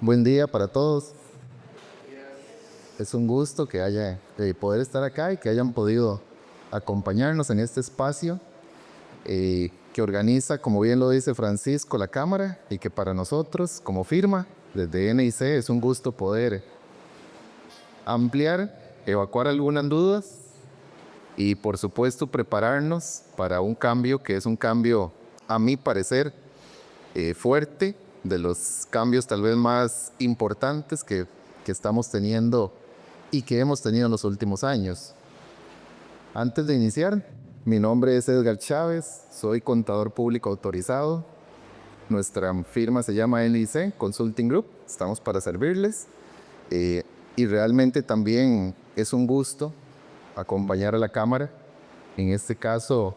Buen día para todos. Es un gusto que haya poder estar acá y que hayan podido acompañarnos en este espacio que organiza, como bien lo dice Francisco, la Cámara, y que para nosotros, como firma, desde NIC, es un gusto poder ampliar, evacuar algunas dudas y, por supuesto, prepararnos para un cambio que es un cambio, a mi parecer, fuerte, de los cambios tal vez más importantes que estamos teniendo y que hemos tenido en los últimos años. Antes de iniciar, mi nombre es Edgar Chávez, soy contador público autorizado. Nuestra firma se llama NIC Consulting Group, estamos para servirles. Y realmente también es un gusto acompañar a la Cámara. En este caso,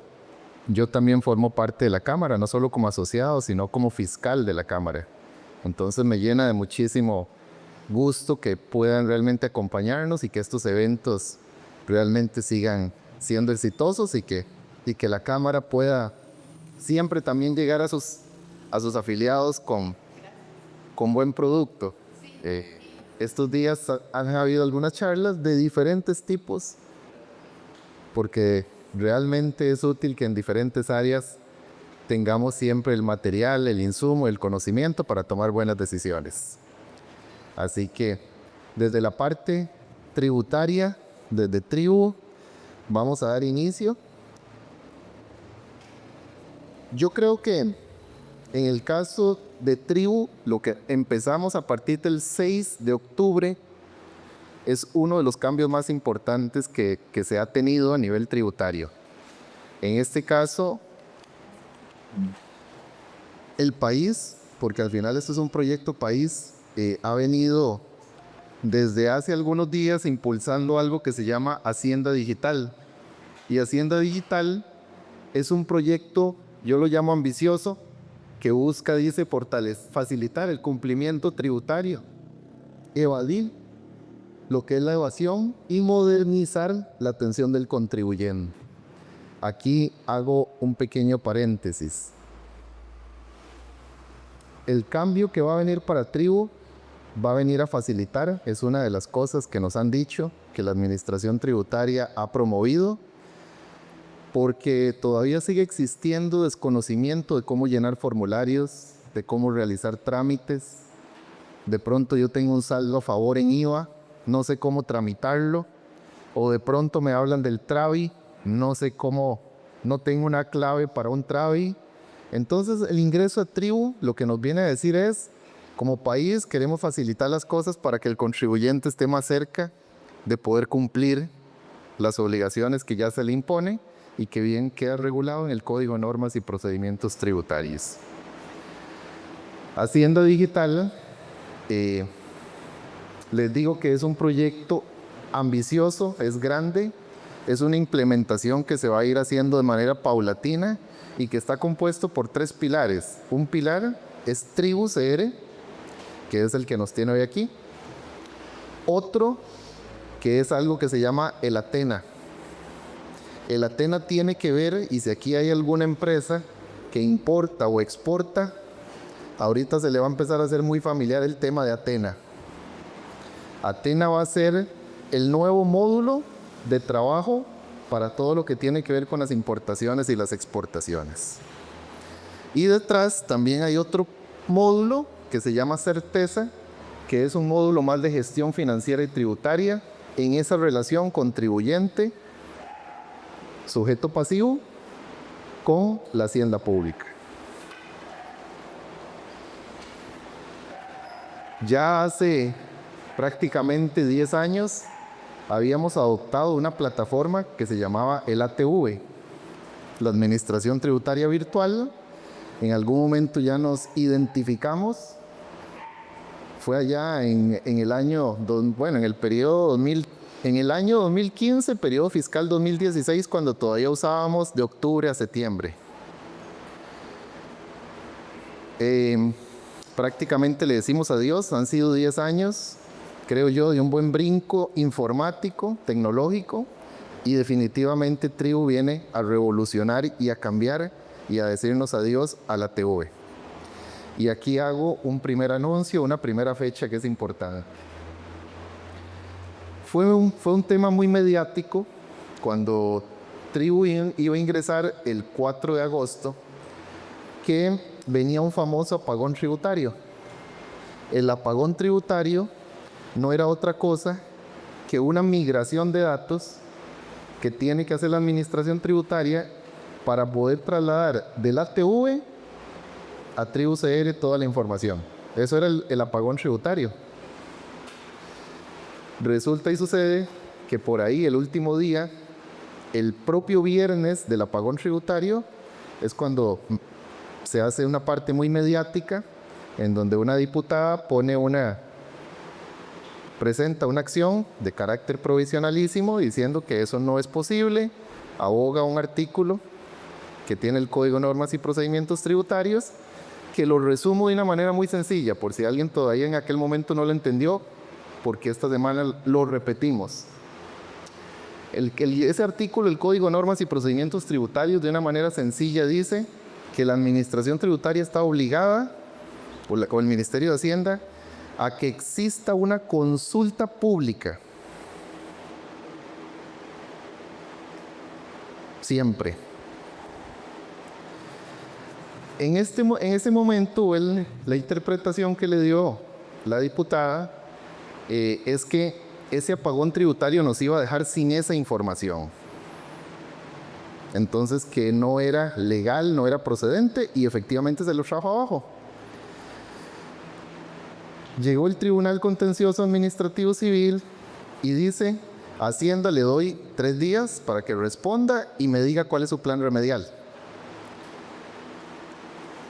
yo también formo parte de la Cámara, no solo como asociado, sino como fiscal de la Cámara. Entonces me llena de muchísimo gusto que puedan realmente acompañarnos y que estos eventos realmente sigan siendo exitosos y que la Cámara pueda siempre también llegar a sus afiliados con buen producto. Estos días han habido algunas charlas de diferentes tipos porque realmente es útil que en diferentes áreas tengamos siempre el material, el insumo, el conocimiento para tomar buenas decisiones. Así que desde la parte tributaria, desde Tribu, vamos a dar inicio. Yo creo que en el caso de Tribu, lo que empezamos a partir del 6 de octubre es uno de los cambios más importantes que se ha tenido a nivel tributario. En este caso, el país, porque al final esto es un proyecto país, ha venido desde hace algunos días impulsando algo que se llama Hacienda Digital. Y Hacienda Digital es un proyecto, yo lo llamo ambicioso, que busca, dice, facilitar el cumplimiento tributario, evadir lo que es la evasión y modernizar la atención del contribuyente. Aquí hago un pequeño paréntesis. El cambio que va a venir para Tribu va a venir a facilitar, es una de las cosas que nos han dicho que la administración tributaria ha promovido, porque todavía sigue existiendo desconocimiento de cómo llenar formularios, de cómo realizar trámites. De pronto yo tengo un saldo a favor en IVA, no sé cómo tramitarlo, o de pronto me hablan del TRAVI, no sé cómo, no tengo una clave para un TRAVI. Entonces el ingreso a Tribu lo que nos viene a decir es, como país queremos facilitar las cosas para que el contribuyente esté más cerca de poder cumplir las obligaciones que ya se le impone y que bien queda regulado en el Código de Normas y Procedimientos Tributarios. Hacienda Digital, les digo que es un proyecto ambicioso, es grande, es una implementación que se va a ir haciendo de manera paulatina y que está compuesto por 3 pilares. Un pilar es Tribu CR, que es el que nos tiene hoy aquí. Otro, que es algo que se llama el Atena. El Atena tiene que ver, y si aquí hay alguna empresa que importa o exporta, ahorita se le va a empezar a hacer muy familiar el tema de Atena. Atena va a ser el nuevo módulo de trabajo para todo lo que tiene que ver con las importaciones y las exportaciones. Y detrás también hay otro módulo que se llama Certeza, que es un módulo más de gestión financiera y tributaria en esa relación contribuyente, sujeto pasivo, con la hacienda pública. Ya hace prácticamente 10 años habíamos adoptado una plataforma que se llamaba el ATV, la Administración Tributaria Virtual. En algún momento ya nos identificamos. Fue allá en el año, en el periodo 2000, en el año 2015, periodo fiscal 2016, cuando todavía usábamos de octubre a septiembre. Prácticamente le decimos adiós, han sido 10 años, creo yo, de un buen brinco informático, tecnológico, y definitivamente Tribu viene a revolucionar y a cambiar y a decirnos adiós a la TV. Y aquí hago un primer anuncio, una primera fecha que es importante. Fue un tema muy mediático cuando Tribu iba a ingresar el 4 de agosto, que venía un famoso apagón tributario. El apagón tributario no era otra cosa que una migración de datos que tiene que hacer la administración tributaria para poder trasladar del ATV a Tribu CR toda la información. Eso era el apagón tributario. Resulta y sucede que por ahí el último día, el propio viernes del apagón tributario, es cuando se hace una parte muy mediática en donde una diputada presenta una acción de carácter provisionalísimo diciendo que eso no es posible, aboga un artículo que tiene el Código de Normas y Procedimientos Tributarios, que lo resumo de una manera muy sencilla, por si alguien todavía en aquel momento no lo entendió, porque esta semana lo repetimos. Ese artículo, el Código de Normas y Procedimientos Tributarios, de una manera sencilla dice que la Administración Tributaria está obligada, con el Ministerio de Hacienda, a que exista una consulta pública. Siempre. En ese momento, la interpretación que le dio la diputada es que ese apagón tributario nos iba a dejar sin esa información. Entonces, que no era legal, no era procedente, y efectivamente se lo trajo abajo. Llegó el Tribunal Contencioso Administrativo Civil y dice: Hacienda, le doy 3 días para que responda y me diga cuál es su plan remedial.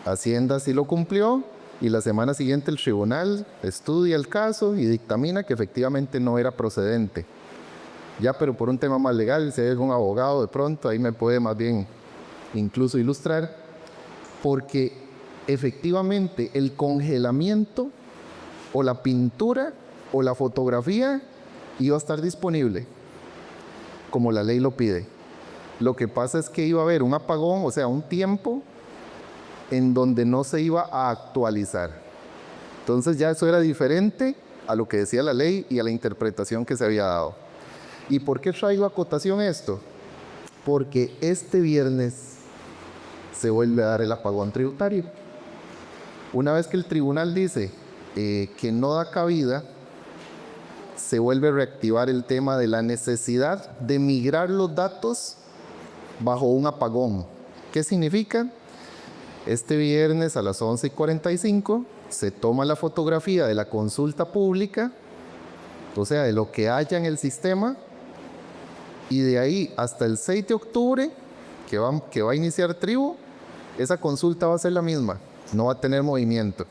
Hacienda sí lo cumplió, y la semana siguiente el tribunal estudia el caso y dictamina que efectivamente no era procedente. Ya, pero por un tema más legal, si hay algún abogado de pronto, ahí me puede más bien incluso ilustrar, porque efectivamente el congelamiento o la pintura o la fotografía iba a estar disponible, como la ley lo pide. Lo que pasa es que iba a haber un apagón, o sea, un tiempo en donde no se iba a actualizar. Entonces ya eso era diferente a lo que decía la ley y a la interpretación que se había dado. ¿Y por qué traigo a acotación esto? Porque este viernes se vuelve a dar el apagón tributario. Una vez que el tribunal dice que no da cabida, se vuelve a reactivar el tema de la necesidad de migrar los datos bajo un apagón. ¿Qué significa? Este viernes a las 11:45 se toma la fotografía de la consulta pública, o sea, de lo que haya en el sistema, y de ahí hasta el 6 de octubre, que va a iniciar Tribu, esa consulta va a ser la misma, no va a tener movimiento.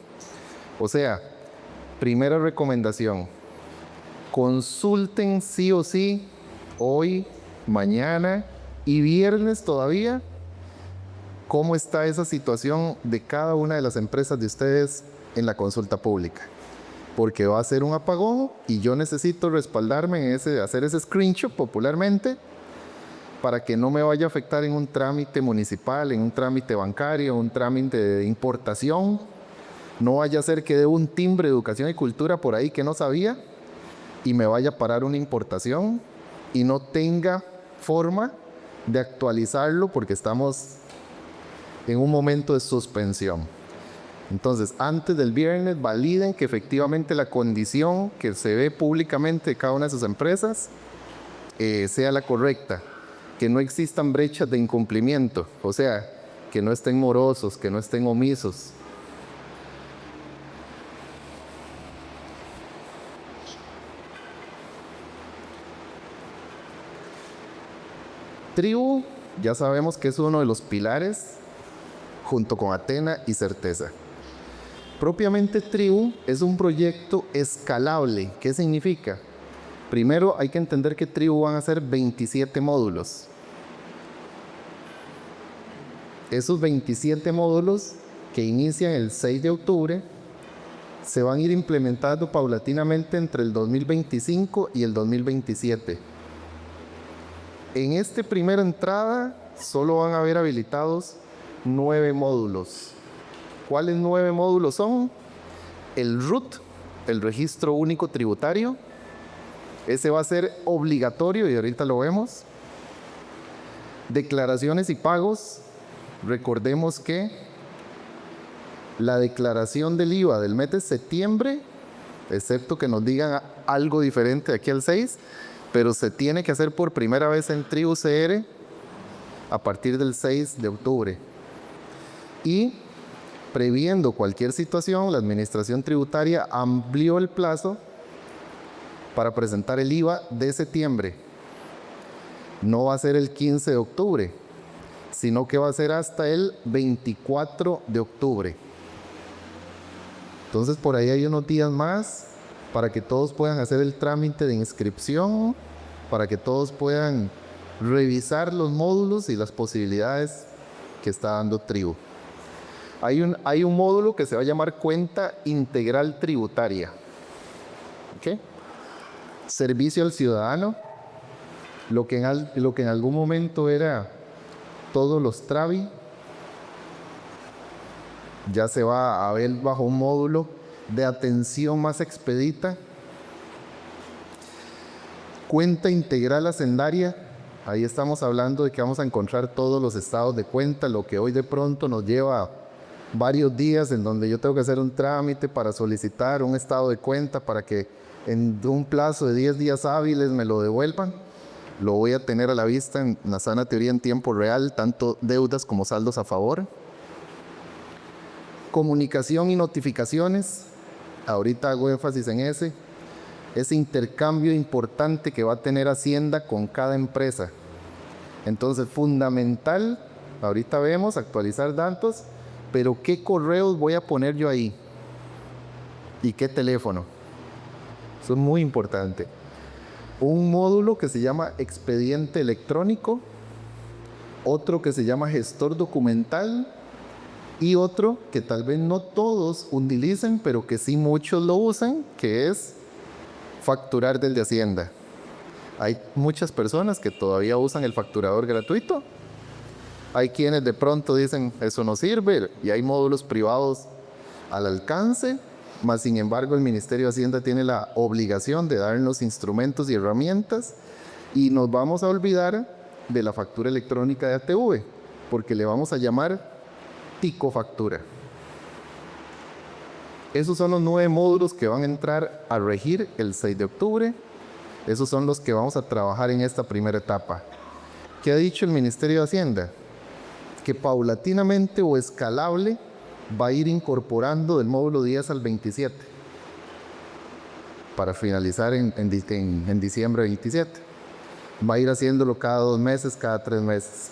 O sea, primera recomendación: consulten sí o sí, hoy, mañana y viernes todavía, cómo está esa situación de cada una de las empresas de ustedes en la consulta pública. Porque va a ser un apagón y yo necesito respaldarme en hacer ese screenshot popularmente, para que no me vaya a afectar en un trámite municipal, en un trámite bancario, un trámite de importación. No vaya a ser que dé un timbre de educación y cultura por ahí que no sabía y me vaya a parar una importación y no tenga forma de actualizarlo porque estamos en un momento de suspensión. Entonces, antes del viernes, validen que efectivamente la condición que se ve públicamente de cada una de sus empresas sea la correcta, que no existan brechas de incumplimiento, o sea, que no estén morosos, que no estén omisos. Tribu, ya sabemos que es uno de los pilares, junto con Atena y Certeza. Propiamente Tribu es un proyecto escalable. ¿Qué significa? Primero hay que entender que Tribu van a ser 27 módulos. Esos 27 módulos que inician el 6 de octubre se van a ir implementando paulatinamente entre el 2025 y el 2027. En esta primera entrada solo van a haber habilitados 9 módulos. ¿Cuáles 9 módulos son? El RUT, el Registro Único Tributario. Ese va a ser obligatorio y ahorita lo vemos. Declaraciones y pagos. Recordemos que la declaración del IVA del mes de septiembre, excepto que nos digan algo diferente de aquí al 6, pero se tiene que hacer por primera vez en Tribu CR a partir del 6 de octubre. Y previendo cualquier situación, la Administración Tributaria amplió el plazo para presentar el IVA de septiembre. No va a ser el 15 de octubre, sino que va a ser hasta el 24 de octubre. Entonces por ahí hay unos días más para que todos puedan hacer el trámite de inscripción, para que todos puedan revisar los módulos y las posibilidades que está dando Tribu. Hay un módulo que se va a llamar Cuenta Integral Tributaria. ¿Okay? Servicio al ciudadano, lo que en algún momento era todos los TRAVI, ya se va a ver bajo un módulo de atención más expedita. Cuenta integral hacendaria, ahí estamos hablando de que vamos a encontrar todos los estados de cuenta, lo que hoy de pronto nos lleva varios días en donde yo tengo que hacer un trámite para solicitar un estado de cuenta para que en un plazo de 10 días hábiles me lo devuelvan. Lo voy a tener a la vista en la sana teoría en tiempo real, tanto deudas como saldos a favor. Comunicación y notificaciones, ahorita hago énfasis en ese intercambio importante que va a tener Hacienda con cada empresa. Entonces, fundamental, ahorita vemos, actualizar datos, pero ¿qué correos voy a poner yo ahí? ¿Y qué teléfono? Eso es muy importante. Un módulo que se llama expediente electrónico, otro que se llama gestor documental y otro que tal vez no todos utilicen, pero que sí muchos lo usan, que es facturar desde Hacienda. Hay muchas personas que todavía usan el facturador gratuito. Hay quienes de pronto dicen, eso no sirve, y hay módulos privados al alcance, mas sin embargo el Ministerio de Hacienda tiene la obligación de darnos instrumentos y herramientas, y nos vamos a olvidar de la factura electrónica de ATV, porque le vamos a llamar Ticofactura. Esos son los 9 módulos que van a entrar a regir el 6 de octubre. Esos son los que vamos a trabajar en esta primera etapa. ¿Qué ha dicho el Ministerio de Hacienda? Que paulatinamente o escalable va a ir incorporando del módulo 10 al 27 para finalizar en diciembre 27. Va a ir haciéndolo cada 2 meses, cada 3 meses.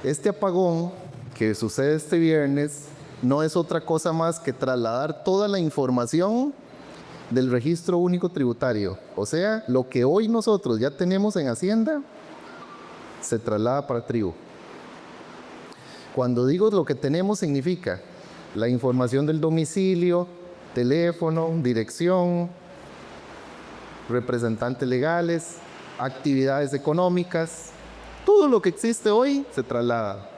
Este apagón que sucede este viernes no es otra cosa más que trasladar toda la información del Registro Único Tributario. O sea, lo que hoy nosotros ya tenemos en Hacienda se traslada para Tribu. Cuando digo lo que tenemos significa la información del domicilio, teléfono, dirección, representantes legales, actividades económicas, todo lo que existe hoy se traslada.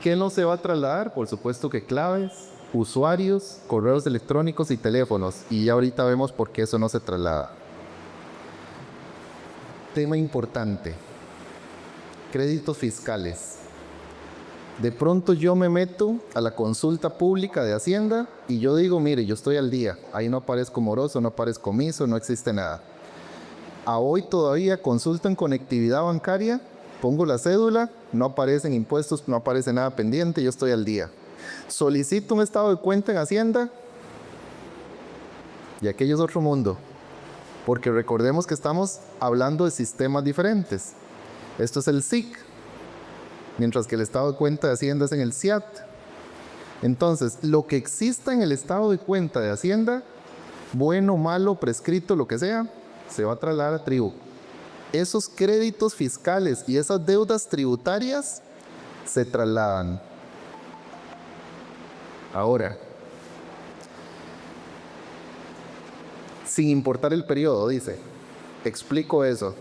¿Qué no se va a trasladar? Por supuesto que claves, usuarios, correos electrónicos y teléfonos. Y ya ahorita vemos por qué eso no se traslada. Tema importante. Créditos fiscales. De pronto yo me meto a la consulta pública de Hacienda y yo digo, mire, yo estoy al día. Ahí no aparezco moroso, no aparezco omiso, no existe nada. A hoy todavía consulto en conectividad bancaria, pongo la cédula, no aparecen impuestos, no aparece nada pendiente, yo estoy al día. Solicito un estado de cuenta en Hacienda y aquello es otro mundo. Porque recordemos que estamos hablando de sistemas diferentes. Esto es el SIC, mientras que el estado de cuenta de Hacienda es en el SIAT. Entonces, lo que exista en el estado de cuenta de Hacienda, bueno, malo, prescrito, lo que sea, se va a trasladar a Tribu. Esos créditos fiscales y esas deudas tributarias se trasladan. Ahora, sin importar el periodo, dice, explico eso.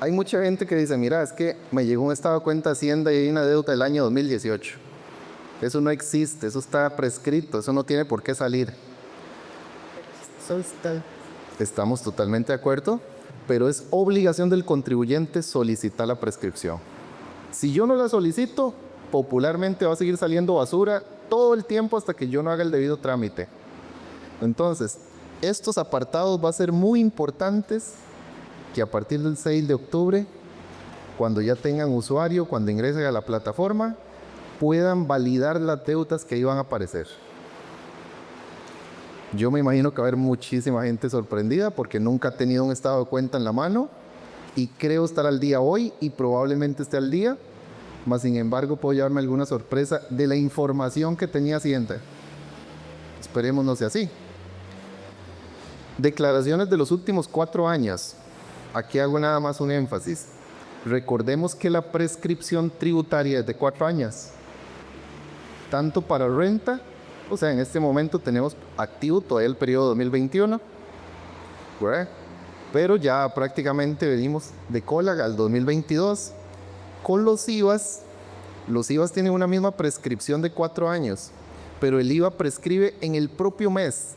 Hay mucha gente que dice, mira, es que me llegó un estado de cuenta de Hacienda y hay una deuda del año 2018. Eso no existe, eso está prescrito, eso no tiene por qué salir. Estamos totalmente de acuerdo, pero es obligación del contribuyente solicitar la prescripción. Si yo no la solicito, popularmente va a seguir saliendo basura todo el tiempo hasta que yo no haga el debido trámite. Entonces, estos apartados van a ser muy importantes que a partir del 6 de octubre, cuando ya tengan usuario, cuando ingresen a la plataforma, puedan validar las deudas que iban a aparecer. Yo me imagino que va a haber muchísima gente sorprendida porque nunca ha tenido un estado de cuenta en la mano y creo estar al día hoy y probablemente esté al día, mas sin embargo puedo llevarme alguna sorpresa de la información que tenía Hacienda. Esperemos no sea así. Declaraciones de los últimos 4 años. Aquí hago nada más un énfasis. Recordemos que la prescripción tributaria es de 4 años. Tanto para renta, o sea, en este momento tenemos activo todavía el periodo 2021, ¿verdad? Pero ya prácticamente venimos de cola al 2022. Con los IVAs tienen una misma prescripción de 4 años, pero el IVA prescribe en el propio mes,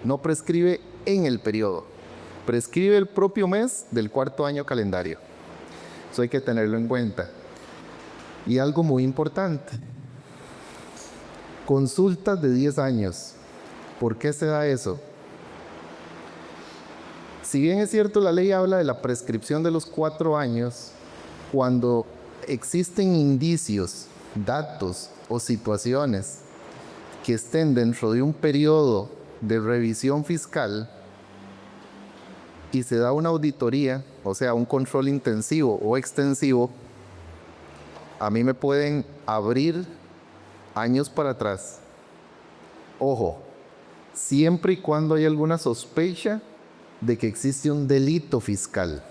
no prescribe en el periodo, prescribe el propio mes del 4.º año calendario. Eso hay que tenerlo en cuenta. Y algo muy importante, consultas de 10 años. ¿Por qué se da eso? Si bien es cierto, la ley habla de la prescripción de los 4 años, cuando existen indicios, datos o situaciones que estén dentro de un periodo de revisión fiscal y se da una auditoría, o sea, un control intensivo o extensivo, a mí me pueden abrir años para atrás. Ojo, siempre y cuando hay alguna sospecha de que existe un delito fiscal.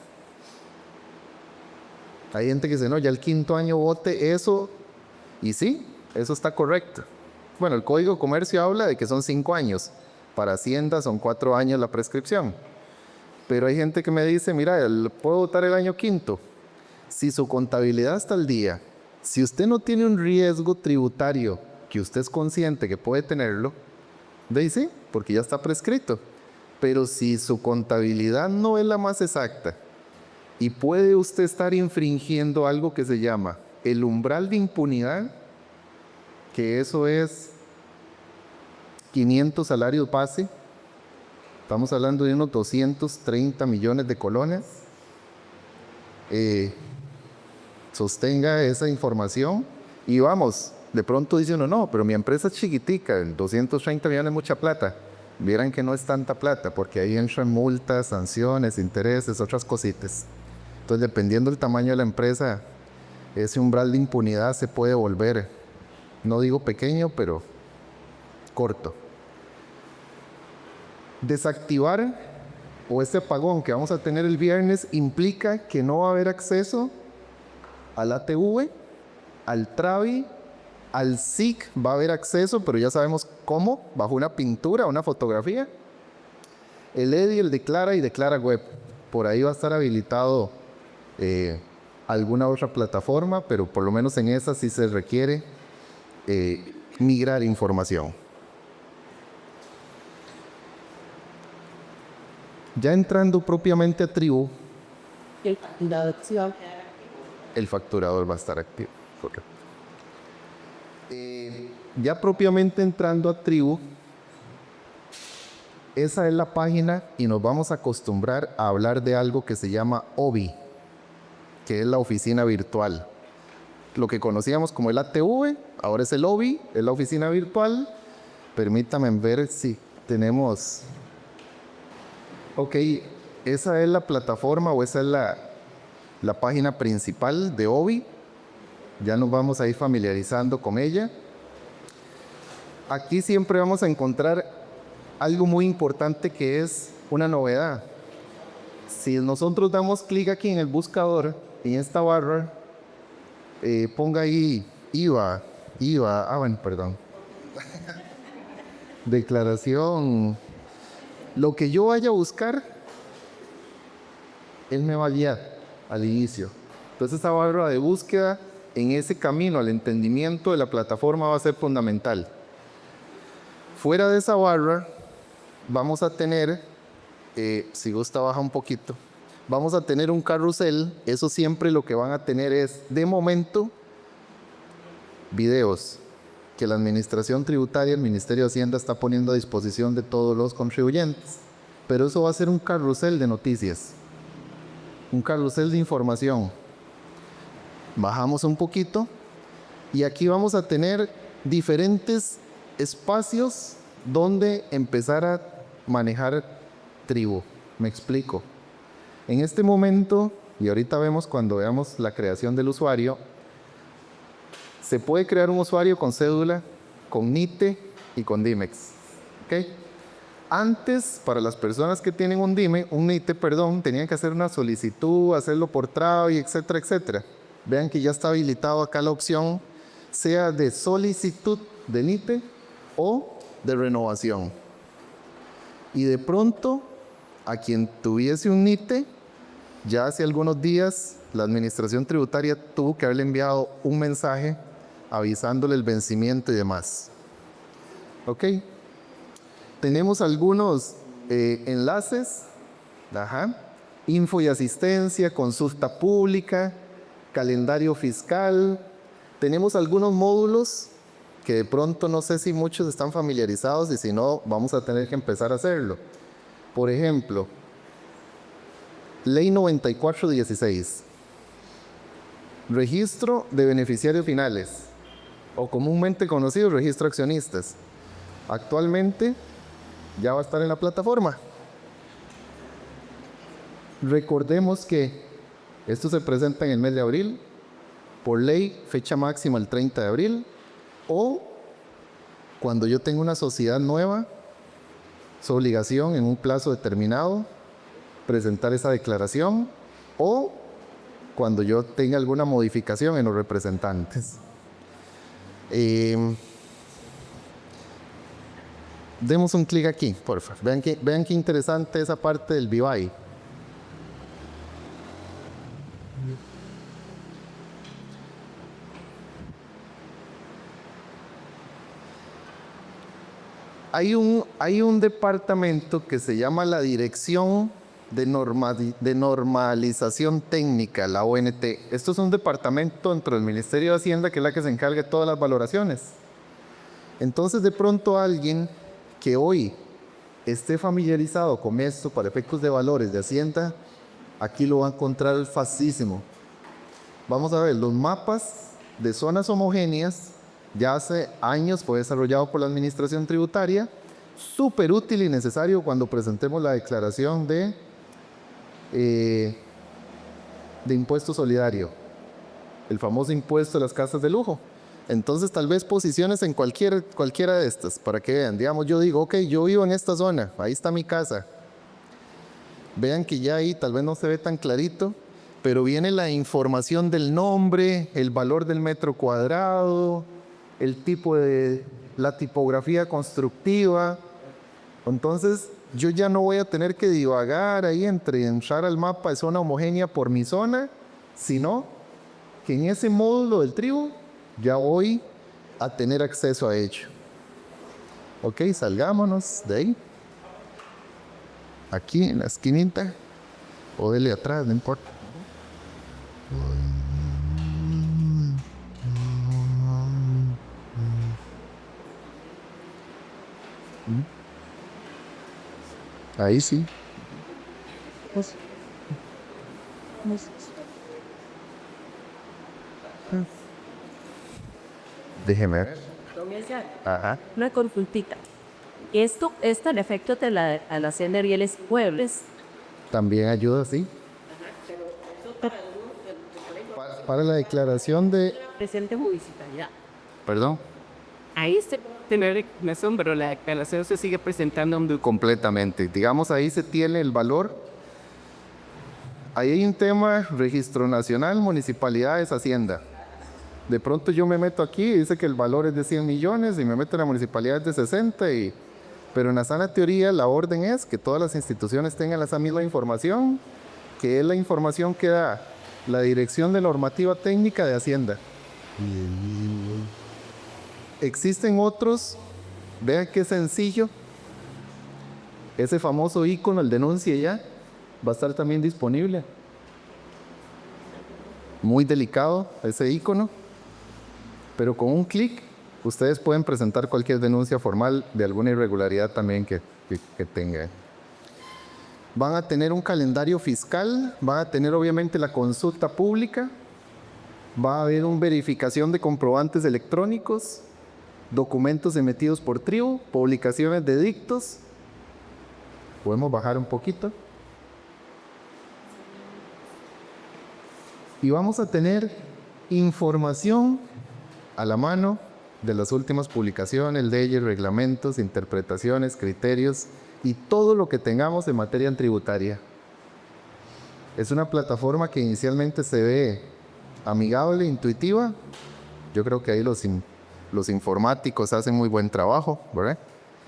Hay gente que dice, no, ya el 5.º año vote eso, y sí, eso está correcto. Bueno, el Código de Comercio habla de que son 5 años, para Hacienda son 4 años la prescripción. Pero hay gente que me dice, mira, puedo votar el año 5.º. Si su contabilidad está al día, si usted no tiene un riesgo tributario que usted es consciente que puede tenerlo, de ahí sí, porque ya está prescrito. Pero si su contabilidad no es la más exacta y puede usted estar infringiendo algo que se llama el umbral de impunidad, que eso es 500 salarios base, estamos hablando de unos 230 millones de colones, sostenga esa información y vamos, de pronto dice uno, no, pero mi empresa es chiquitica, 230 millones es mucha plata. Vieran que no es tanta plata, porque ahí entran multas, sanciones, intereses, otras cositas. Entonces, dependiendo del tamaño de la empresa, ese umbral de impunidad se puede volver, no digo pequeño, pero corto. Desactivar o este apagón que vamos a tener el viernes implica que no va a haber acceso al ATV, al TRAVI, al SIC va a haber acceso, pero ya sabemos cómo, bajo una pintura, una fotografía. El EDI, el Declara y Declara Web, por ahí va a estar habilitado alguna otra plataforma, pero por lo menos en esa sí se requiere migrar información. Ya entrando propiamente a Tribu, el facturador va a estar activo. Correcto. Ya propiamente entrando a Tribu, esa es la página y nos vamos a acostumbrar a hablar de algo que se llama OBI, que es la oficina virtual. Lo que conocíamos como el ATV, ahora es el OBI, es la oficina virtual. Permítanme ver si tenemos... Ok, esa es la plataforma o esa es la página principal de OBI. Ya nos vamos a ir familiarizando con ella. Aquí siempre vamos a encontrar algo muy importante que es una novedad. Si nosotros damos clic aquí en el buscador, en esta barra, ponga ahí IVA, bueno, perdón. Declaración. Lo que yo vaya a buscar, él me va a guiar al inicio. Entonces esa barra de búsqueda en ese camino al entendimiento de la plataforma va a ser fundamental. Fuera de esa barra vamos a tener, si gusta baja un poquito, vamos a tener un carrusel. Eso siempre lo que van a tener es, de momento, videos que la Administración Tributaria, el Ministerio de Hacienda está poniendo a disposición de todos los contribuyentes. Pero eso va a ser un carrusel de noticias, un carrusel de información. Bajamos un poquito y aquí vamos a tener diferentes espacios donde empezar a manejar tribu. Me explico. En este momento, y ahorita vemos cuando veamos la creación del usuario, se puede crear un usuario con cédula, con NITE y con DIMEX. ¿Okay? Antes, para las personas que tienen un NITE, tenían que hacer una solicitud, hacerlo por TRAVI, etcétera, etcétera. Vean que ya está habilitado acá la opción, sea de solicitud de NITE o de renovación. Y de pronto, a quien tuviese un NITE, ya hace algunos días la Administración Tributaria tuvo que haberle enviado un mensaje avisándole el vencimiento y demás. ¿Ok? Tenemos algunos enlaces, info y asistencia, consulta pública, calendario fiscal. Tenemos algunos módulos que de pronto no sé si muchos están familiarizados y si no, vamos a tener que empezar a hacerlo. Por ejemplo, Ley 9416, registro de beneficiarios finales, o comúnmente conocido registro de accionistas. Actualmente ya va a estar en la plataforma. Recordemos que esto se presenta en el mes de abril, por ley, fecha máxima el 30 de abril, o cuando yo tengo una sociedad nueva, su obligación en un plazo determinado presentar esa declaración, o cuando yo tenga alguna modificación en los representantes. Demos un clic aquí, por favor. Vean qué interesante esa parte del VIVAI. Hay un departamento que se llama la Dirección de Normalización Técnica, la ONT. Esto es un departamento dentro del Ministerio de Hacienda que es la que se encarga de todas las valoraciones. Entonces, de pronto alguien que hoy esté familiarizado con esto para efectos de valores de Hacienda, aquí lo va a encontrar facilísimo. Vamos a ver los mapas de zonas homogéneas. Ya hace años fue desarrollado por la Administración Tributaria, súper útil y necesario cuando presentemos la declaración de impuesto solidario, el famoso impuesto de las casas de lujo. Entonces tal vez posiciones en cualquiera de estas, para que vean. Digamos, yo digo, ok, yo vivo en esta zona, ahí está mi casa. Vean que ya ahí tal vez no se ve tan clarito, pero viene la información del nombre, el valor del metro cuadrado, el tipo de la tipografía constructiva. Entonces yo ya no voy a tener que divagar ahí entre entrar al mapa de zona homogénea por mi zona, sino que en ese módulo del tribu ya voy a tener acceso a ello. Ok, salgámonos de ahí. Aquí en la esquinita, o dele atrás, no importa. Ahí sí. Déjeme ver. Ajá. Una consultita. Esto está en efecto de la Hacienda de Bienes Muebles. También ayuda, sí. Para la declaración de... Presente municipalidad. Perdón. Ahí se puede tener reclamación, pero la declaración se sigue presentando en Completamente. Digamos, ahí se tiene el valor. Ahí hay un tema, registro nacional, municipalidades, hacienda. De pronto yo me meto aquí y dice que el valor es de 100 millones y me meto en la municipalidad de 60. Pero en la sana teoría la orden es que todas las instituciones tengan esa misma información que es la información que da la Dirección de Normativa Técnica de Hacienda. Existen otros, vean qué sencillo, ese famoso icono, el denuncie ya, va a estar también disponible. Muy delicado ese icono, pero con un clic ustedes pueden presentar cualquier denuncia formal de alguna irregularidad también que tengan. Van a tener un calendario fiscal, van a tener obviamente la consulta pública, va a haber una verificación de comprobantes electrónicos, documentos emitidos por tribu, publicaciones de edictos. Podemos bajar un poquito. Y vamos a tener información a la mano de las últimas publicaciones, leyes, reglamentos, interpretaciones, criterios y todo lo que tengamos en materia tributaria. Es una plataforma que inicialmente se ve amigable, intuitiva. Yo creo que ahí los informáticos hacen muy buen trabajo, ¿verdad?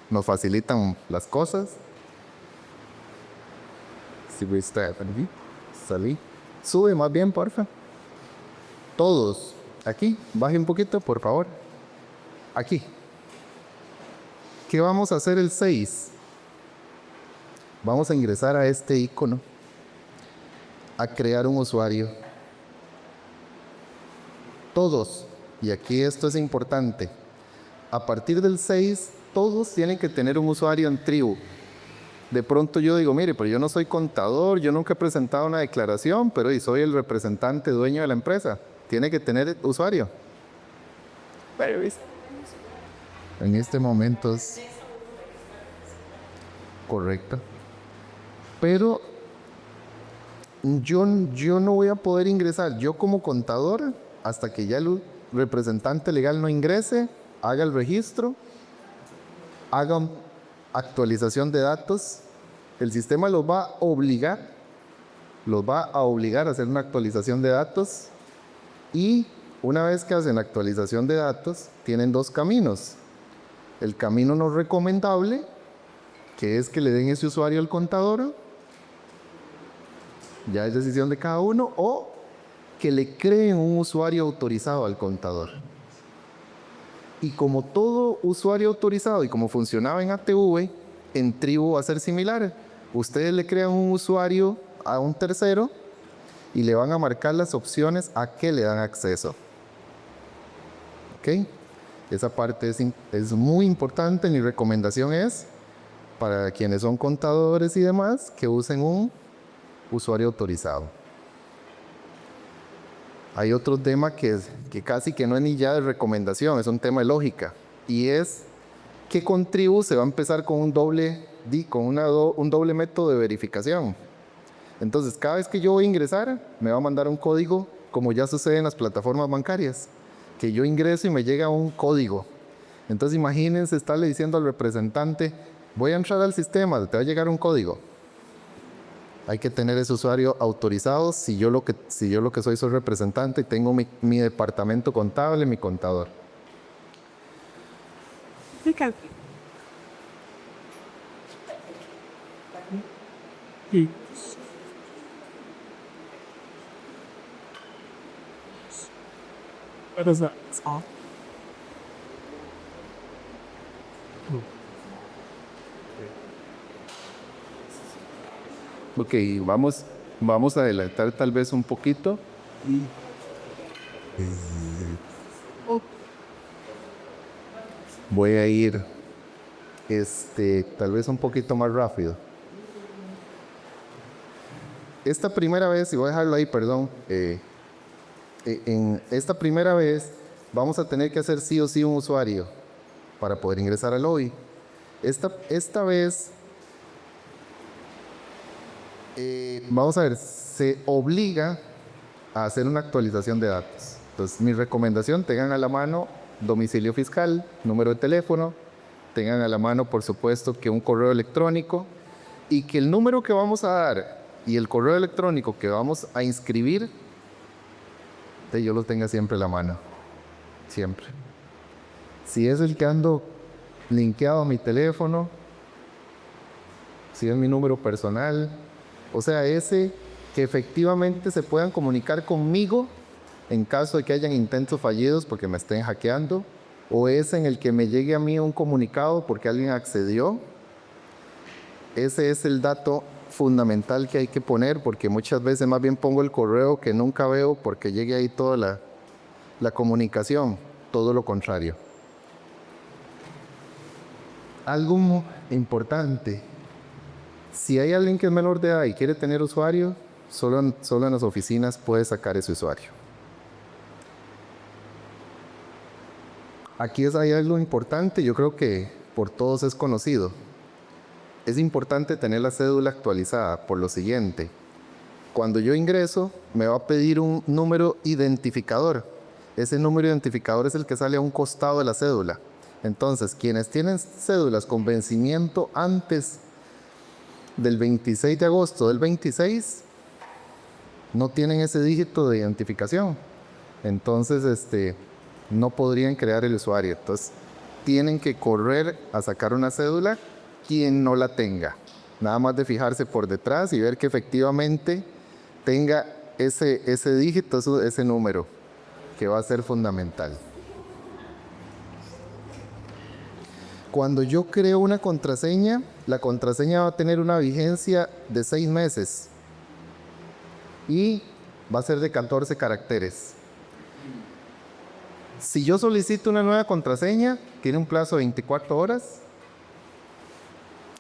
Nos facilitan las cosas. Si está aquí, salí. Sube más bien, porfa. Todos. Aquí, baje un poquito, por favor. Aquí. ¿Qué vamos a hacer el 6? Vamos a ingresar a este icono, a crear un usuario. Todos, y aquí esto es importante, a partir del 6, todos tienen que tener un usuario en tribu. De pronto yo digo, mire, pero yo no soy contador, yo nunca he presentado una declaración, pero soy el representante dueño de la empresa. Tiene que tener usuario. En este momento es correcto. Pero yo no voy a poder ingresar, yo como contador, hasta que ya el representante legal no ingrese, haga el registro, haga actualización de datos. El sistema los va a obligar a hacer una actualización de datos, y una vez que hacen la actualización de datos, tienen dos caminos. El camino no recomendable, que es que le den ese usuario al contador, ya es decisión de cada uno, o que le creen un usuario autorizado al contador. Y como todo usuario autorizado y como funcionaba en ATV, en tribu va a ser similar. Ustedes le crean un usuario a un tercero y le van a marcar las opciones a que le dan acceso. ¿Ok? Esa parte es muy importante. Mi recomendación es, para quienes son contadores y demás, que usen un usuario autorizado. Hay otro tema que casi que no es ni ya de recomendación, es un tema de lógica, y es que con tribu se va a empezar con un doble método de verificación. Entonces, cada vez que yo voy a ingresar, me va a mandar un código, como ya sucede en las plataformas bancarias, que yo ingreso y me llega un código. Entonces, imagínense estarle diciendo al representante, voy a entrar al sistema, te va a llegar un código. Hay que tener ese usuario autorizado si yo lo que soy representante y tengo mi departamento contable, mi contador. What is that? It's off. Ok, vamos a adelantar tal vez un poquito. Voy a ir tal vez un poquito más rápido. Esta primera vez, y voy a dejarlo ahí, perdón, en esta primera vez vamos a tener que hacer sí o sí un usuario para poder ingresar al lobby. Esta vez, vamos a ver, se obliga a hacer una actualización de datos. Entonces, mi recomendación, tengan a la mano domicilio fiscal, número de teléfono, tengan a la mano, por supuesto, que un correo electrónico, y que el número que vamos a dar y el correo electrónico que vamos a inscribir, yo lo tenga siempre a la mano. Siempre. Si es el que ando linkeado a mi teléfono, si es mi número personal, o sea, ese que efectivamente se puedan comunicar conmigo en caso de que hayan intentos fallidos porque me estén hackeando, o es en el que me llegue a mí un comunicado porque alguien accedió. Ese es el dato fundamental que hay que poner, porque muchas veces más bien pongo el correo que nunca veo porque llegue ahí toda la comunicación. Todo lo contrario. Algo importante: si hay alguien que es menor de edad y quiere tener usuario, solo en las oficinas puede sacar ese usuario. Aquí hay algo importante, yo creo que por todos es conocido. Es importante tener la cédula actualizada por lo siguiente: cuando yo ingreso, me va a pedir un número identificador. Ese número identificador es el que sale a un costado de la cédula. Entonces, quienes tienen cédulas con vencimiento antes del 26 de agosto del 26, no tienen ese dígito de identificación. Entonces, no podrían crear el usuario. Entonces, tienen que correr a sacar una cédula quien no la tenga. Nada más de fijarse por detrás y ver que efectivamente tenga ese dígito, ese número, que va a ser fundamental. Cuando yo creo una contraseña, la contraseña va a tener una vigencia de 6 meses y va a ser de 14 caracteres. Si yo solicito una nueva contraseña, tiene un plazo de 24 horas.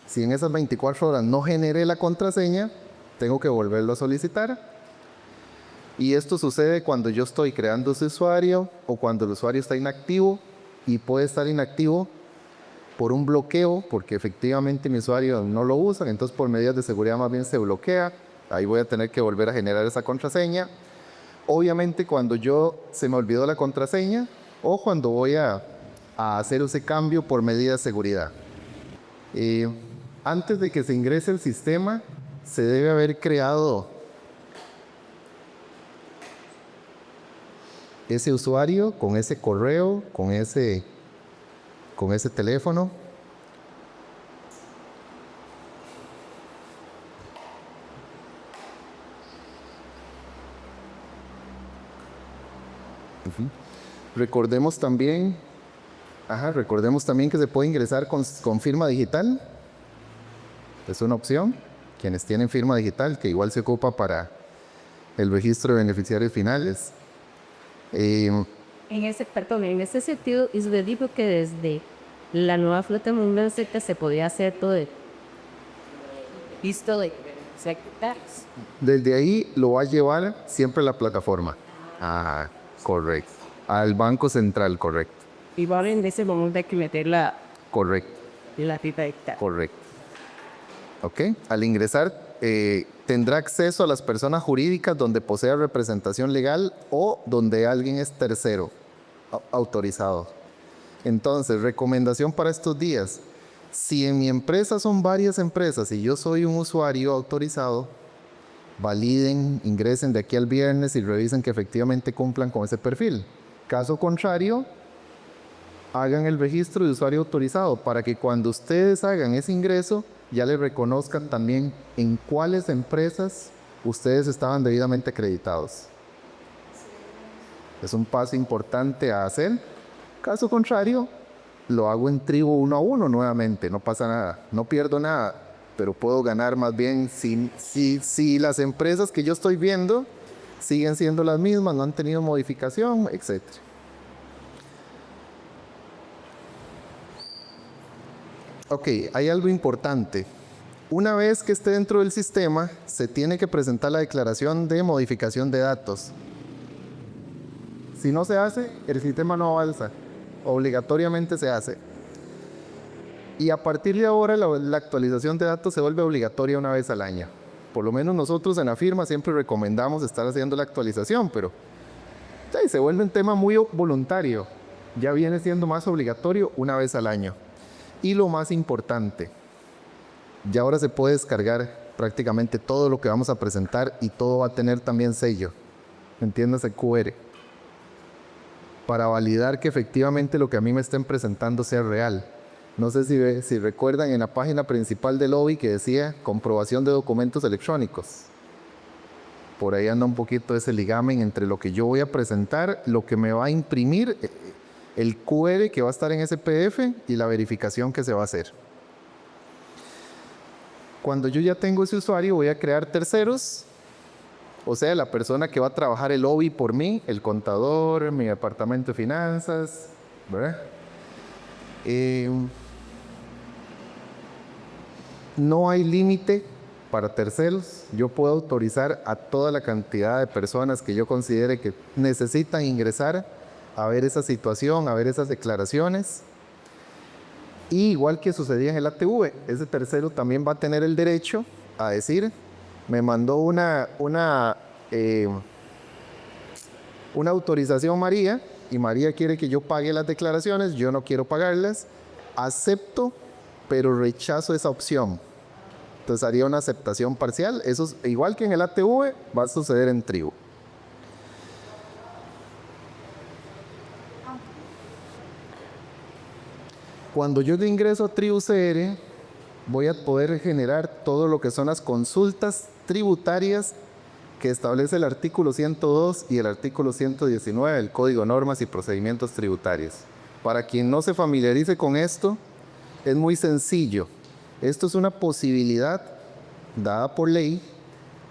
Si en esas 24 horas no generé la contraseña, tengo que volverlo a solicitar. Y esto sucede cuando yo estoy creando ese usuario o cuando el usuario está inactivo, y puede estar inactivo por un bloqueo, porque efectivamente mi usuario no lo usa, entonces por medidas de seguridad más bien se bloquea. Ahí voy a tener que volver a generar esa contraseña. Obviamente cuando se me olvidó la contraseña o cuando voy a hacer ese cambio por medidas de seguridad. Antes de que se ingrese el sistema, se debe haber creado ese usuario con ese correo, con ese teléfono. Recordemos también que se puede ingresar con firma digital. Es una opción. Quienes tienen firma digital, que igual se ocupa para el registro de beneficiarios finales. En ese sentido, es digo que desde la nueva flota mundial se podía hacer todo el visto de secretarios. Desde ahí lo va a llevar siempre a la plataforma. Correcto. Al Banco Central, correcto. Igual en ese momento hay que meter la cita dictada. Correcto. ¿Ok? Al ingresar, tendrá acceso a las personas jurídicas donde posea representación legal o donde alguien es tercero autorizado. Entonces, recomendación para estos días: si en mi empresa son varias empresas y yo soy un usuario autorizado, validen, ingresen de aquí al viernes y revisen que efectivamente cumplan con ese perfil. Caso contrario, hagan el registro de usuario autorizado para que cuando ustedes hagan ese ingreso ya les reconozcan también en cuáles empresas ustedes estaban debidamente acreditados. Es un paso importante a hacer. Caso contrario, lo hago en tribu 1 a 1 nuevamente, no pasa nada, no pierdo nada, pero puedo ganar más bien si las empresas que yo estoy viendo siguen siendo las mismas, no han tenido modificación, etc. Ok, hay algo importante. Una vez que esté dentro del sistema, se tiene que presentar la declaración de modificación de datos. Si no se hace, el sistema no avanza. Obligatoriamente se hace. Y a partir de ahora, la actualización de datos se vuelve obligatoria una vez al año. Por lo menos nosotros en la firma siempre recomendamos estar haciendo la actualización, pero se vuelve un tema muy voluntario. Ya viene siendo más obligatorio una vez al año. Y lo más importante, ya ahora se puede descargar prácticamente todo lo que vamos a presentar y todo va a tener también sello, entiéndase QR, para validar que efectivamente lo que a mí me estén presentando sea real. No sé si recuerdan en la página principal del lobby que decía comprobación de documentos electrónicos. Por ahí anda un poquito ese ligamen entre lo que yo voy a presentar, lo que me va a imprimir, el QR que va a estar en ese PDF y la verificación que se va a hacer. Cuando yo ya tengo ese usuario, voy a crear terceros, o sea, la persona que va a trabajar el OBI por mí, el contador, mi departamento de finanzas, ¿verdad? No hay límite para terceros. Yo puedo autorizar a toda la cantidad de personas que yo considere que necesitan ingresar a ver esa situación, a ver esas declaraciones. Y igual que sucedía en el ATV, ese tercero también va a tener el derecho a decir, me mandó una autorización María, y María quiere que yo pague las declaraciones, yo no quiero pagarlas, acepto, pero rechazo esa opción. Entonces haría una aceptación parcial. Eso es, igual que en el ATV, va a suceder en Tribu. Cuando yo le ingreso a Tribu CR, voy a poder generar todo lo que son las consultas tributarias que establece el artículo 102 y el artículo 119 del Código de Normas y Procedimientos Tributarios. Para quien no se familiarice con esto, es muy sencillo. Esto es una posibilidad dada por ley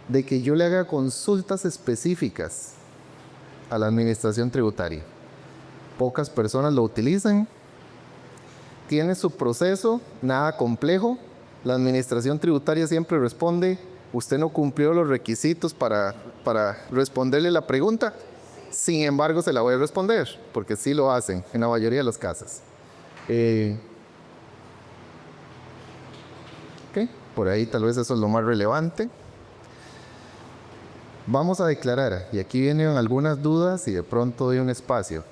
de que yo le haga consultas específicas a la administración tributaria. Pocas personas lo utilizan. Tiene su proceso, nada complejo. La administración tributaria siempre responde, usted no cumplió los requisitos para responderle la pregunta. Sin embargo, se la voy a responder, porque sí lo hacen en la mayoría de los casos. Por ahí tal vez eso es lo más relevante. Vamos a declarar, y aquí vienen algunas dudas y de pronto doy un espacio.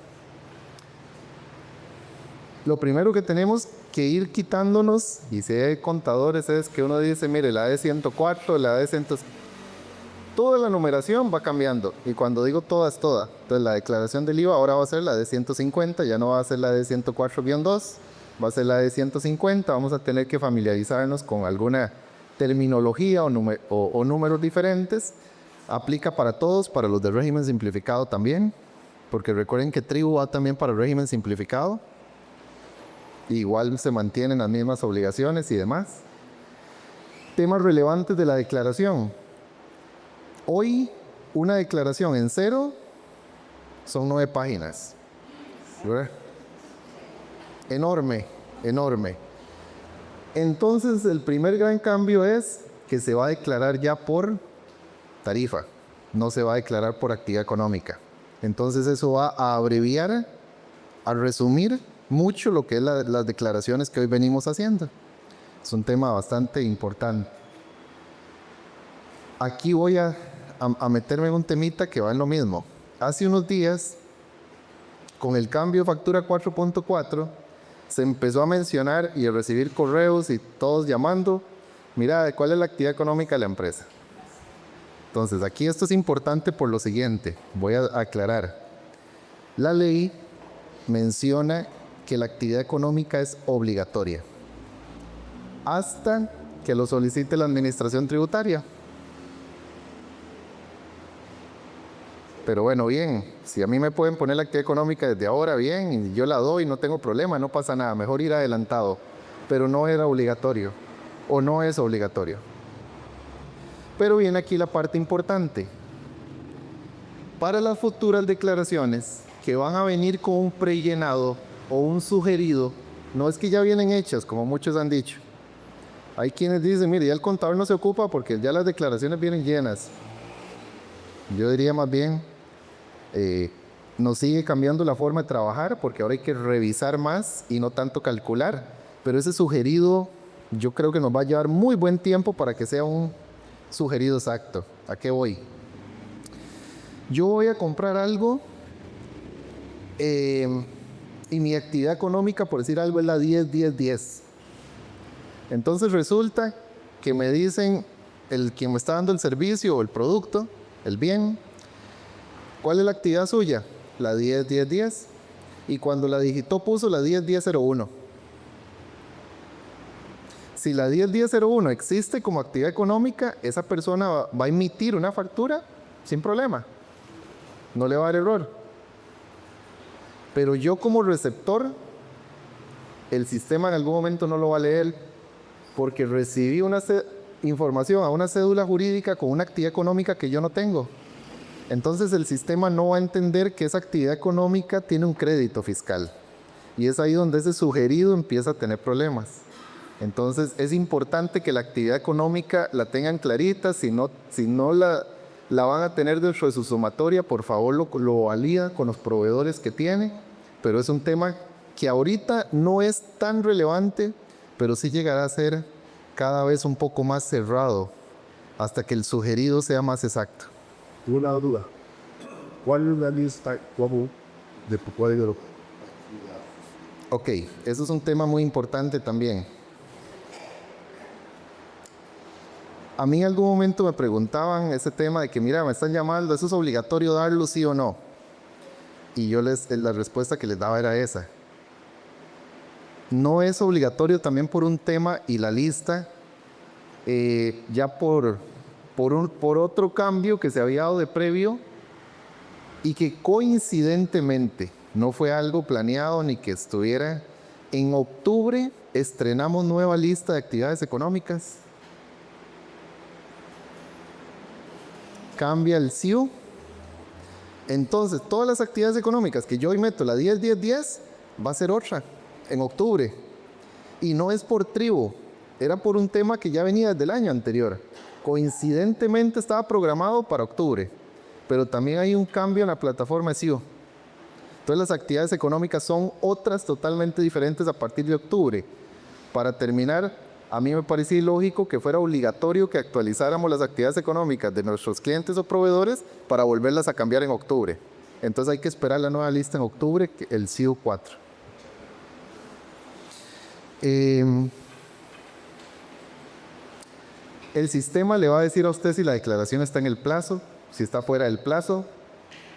Lo primero que tenemos que ir quitándonos, y si hay contadores, es que uno dice, mire, la D104, la D100, toda la numeración va cambiando, y cuando digo toda es toda. Entonces la declaración del IVA ahora va a ser la D150, ya no va a ser la D104-2, va a ser la D150, vamos a tener que familiarizarnos con alguna terminología o números diferentes. Aplica para todos, para los de régimen simplificado también, porque recuerden que Tribu va también para el régimen simplificado. Igual se mantienen las mismas obligaciones y demás. Temas relevantes de la declaración. Hoy, una declaración en cero son 9 páginas. ¿Verdad? Enorme, enorme. Entonces, el primer gran cambio es que se va a declarar ya por tarifa, no se va a declarar por actividad económica. Entonces, eso va a abreviar, a resumir mucho lo que es las declaraciones que hoy venimos haciendo. Es un tema bastante importante. Aquí voy a meterme en un temita que va en lo mismo. Hace unos días, con el cambio de factura 4.4, se empezó a mencionar y a recibir correos y todos llamando, mira, ¿cuál es la actividad económica de la empresa? Entonces, aquí esto es importante por lo siguiente, voy a aclarar. La ley menciona que la actividad económica es obligatoria hasta que lo solicite la administración tributaria. Pero bueno, bien, si a mí me pueden poner la actividad económica desde ahora, bien, y yo la doy, no tengo problema, no pasa nada, mejor ir adelantado. Pero no era obligatorio, o no es obligatorio. Pero viene aquí la parte importante. Para las futuras declaraciones que van a venir con un prellenado o un sugerido, no es que ya vienen hechas, como muchos han dicho. Hay quienes dicen, mire, ya el contador no se ocupa porque ya las declaraciones vienen llenas. Yo diría más bien, nos sigue cambiando la forma de trabajar porque ahora hay que revisar más y no tanto calcular. Pero ese sugerido yo creo que nos va a llevar muy buen tiempo para que sea un sugerido exacto. ¿A qué voy? Yo voy a comprar algo y mi actividad económica, por decir algo, es la 10-10-10. Entonces resulta que me dicen quien me está dando el servicio o el producto, el bien, ¿cuál es la actividad suya? La 10-10-10. Y cuando la digitó puso la 10-10-01. Si la 10-10-01 existe como actividad económica, esa persona va a emitir una factura sin problema. No le va a dar error. Pero yo como receptor, el sistema en algún momento no lo va a leer porque recibí una información a una cédula jurídica con una actividad económica que yo no tengo. Entonces el sistema no va a entender que esa actividad económica tiene un crédito fiscal. Y es ahí donde ese sugerido empieza a tener problemas. Entonces es importante que la actividad económica la tengan clarita. Si no la van a tener dentro de su sumatoria, por favor lo valida con los proveedores que tiene. Pero es un tema que ahorita no es tan relevante, pero sí llegará a ser cada vez un poco más cerrado hasta que el sugerido sea más exacto. Una duda. ¿Cuál es la lista común de código? Ok, eso es un tema muy importante también. A mí en algún momento me preguntaban ese tema de que, mira, me están llamando, ¿eso es obligatorio darlo, sí o no? Y yo la respuesta que les daba era esa. No es obligatorio también por un tema y la lista, ya por otro cambio que se había dado de previo y que coincidentemente no fue algo planeado ni que estuviera. En octubre estrenamos nueva lista de actividades económicas. Cambia el CIU. Entonces, todas las actividades económicas que yo hoy meto, la 10-10-10, va a ser otra en octubre. Y no es por tribu, era por un tema que ya venía desde el año anterior. Coincidentemente estaba programado para octubre, pero también hay un cambio en la plataforma SIO. Entonces las actividades económicas son otras totalmente diferentes a partir de octubre. Para terminar, a mí me parecía ilógico que fuera obligatorio que actualizáramos las actividades económicas de nuestros clientes o proveedores para volverlas a cambiar en octubre. Entonces hay que esperar la nueva lista en octubre, el SIO 4. El sistema le va a decir a usted si la declaración está en el plazo, si está fuera del plazo.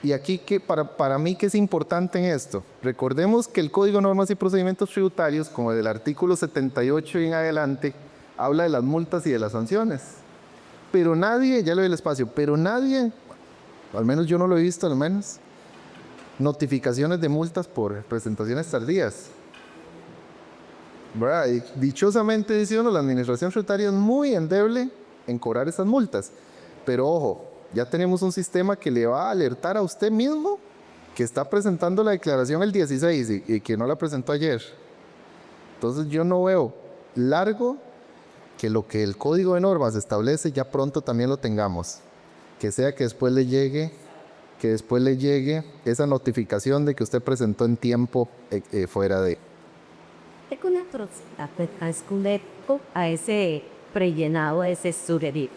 Y aquí, para mí, ¿qué es importante en esto? Recordemos que el Código de Normas y Procedimientos Tributarios, como el artículo 78 y en adelante, habla de las multas y de las sanciones. Pero nadie, ya le doy el espacio, pero nadie, al menos yo no lo he visto, al menos, notificaciones de multas por presentaciones tardías. ¿Verdad? Y dichosamente diciendo, la administración tributaria es muy endeble en cobrar esas multas. Pero ojo, ya tenemos un sistema que le va a alertar a usted mismo que está presentando la declaración el 16 y que no la presentó ayer. Entonces yo no veo largo que lo que el Código de Normas establece ya pronto también lo tengamos. Que sea que después le llegue esa notificación de que usted presentó en tiempo fuera de... A ese prellenado, a ese sugerido.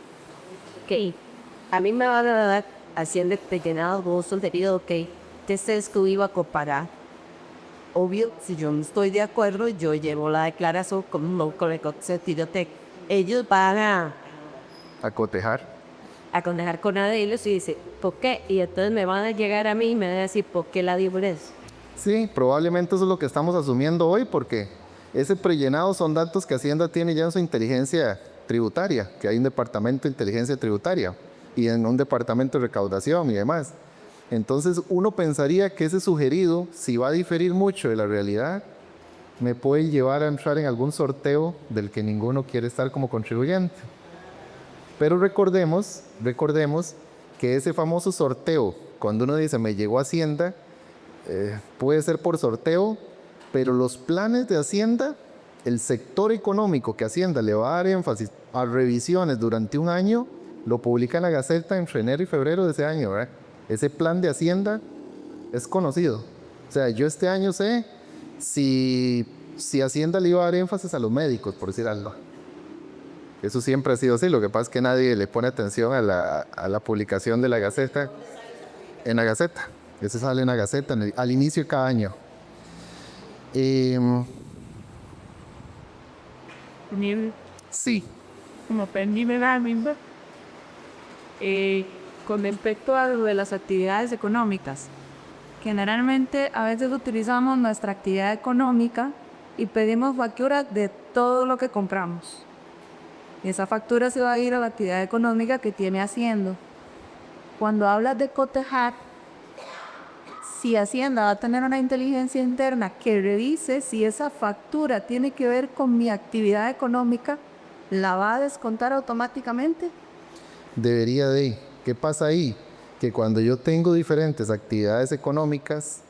Ok, a mí me van a dar haciendo el prellenado o sugerido, ok, este es que iba a comparar. Obvio, si yo no estoy de acuerdo, yo llevo la declaración con el sentido de ellos van A cotejar. a cotejar con la de ellos y dice, ¿por qué? Y entonces me van a llegar a mí y me van a decir, ¿por qué la diferencia? Sí, probablemente eso es lo que estamos asumiendo hoy, porque ese prellenado son datos que Hacienda tiene ya en su inteligencia tributaria, que hay un departamento de inteligencia tributaria y en un departamento de recaudación y demás. Entonces uno pensaría que ese sugerido, si va a diferir mucho de la realidad, me puede llevar a entrar en algún sorteo del que ninguno quiere estar como contribuyente. Pero recordemos que ese famoso sorteo, cuando uno dice me llegó Hacienda, puede ser por sorteo, pero los planes de Hacienda, el sector económico que Hacienda le va a dar énfasis a revisiones durante un año, lo publica en la Gaceta entre enero y febrero de ese año, ¿verdad? Ese plan de Hacienda es conocido. O sea, yo este año sé si Hacienda le iba a dar énfasis a los médicos, por decir algo. Eso siempre ha sido así. Lo que pasa es que nadie le pone atención a la publicación de la Gaceta. En la Gaceta. Ese sale en la Gaceta al inicio de cada año. Sí. Como generalmente, con respecto a lo de las actividades económicas, generalmente a veces utilizamos nuestra actividad económica y pedimos factura de todo lo que compramos. Y esa factura se va a ir a la actividad económica que tiene Hacienda. cuando hablas de cotejar, si Hacienda va a tener una inteligencia interna que revise si esa factura tiene que ver con mi actividad económica, ¿la va a descontar automáticamente? Debería de. ¿Qué pasa ahí? Que cuando yo tengo diferentes actividades económicas,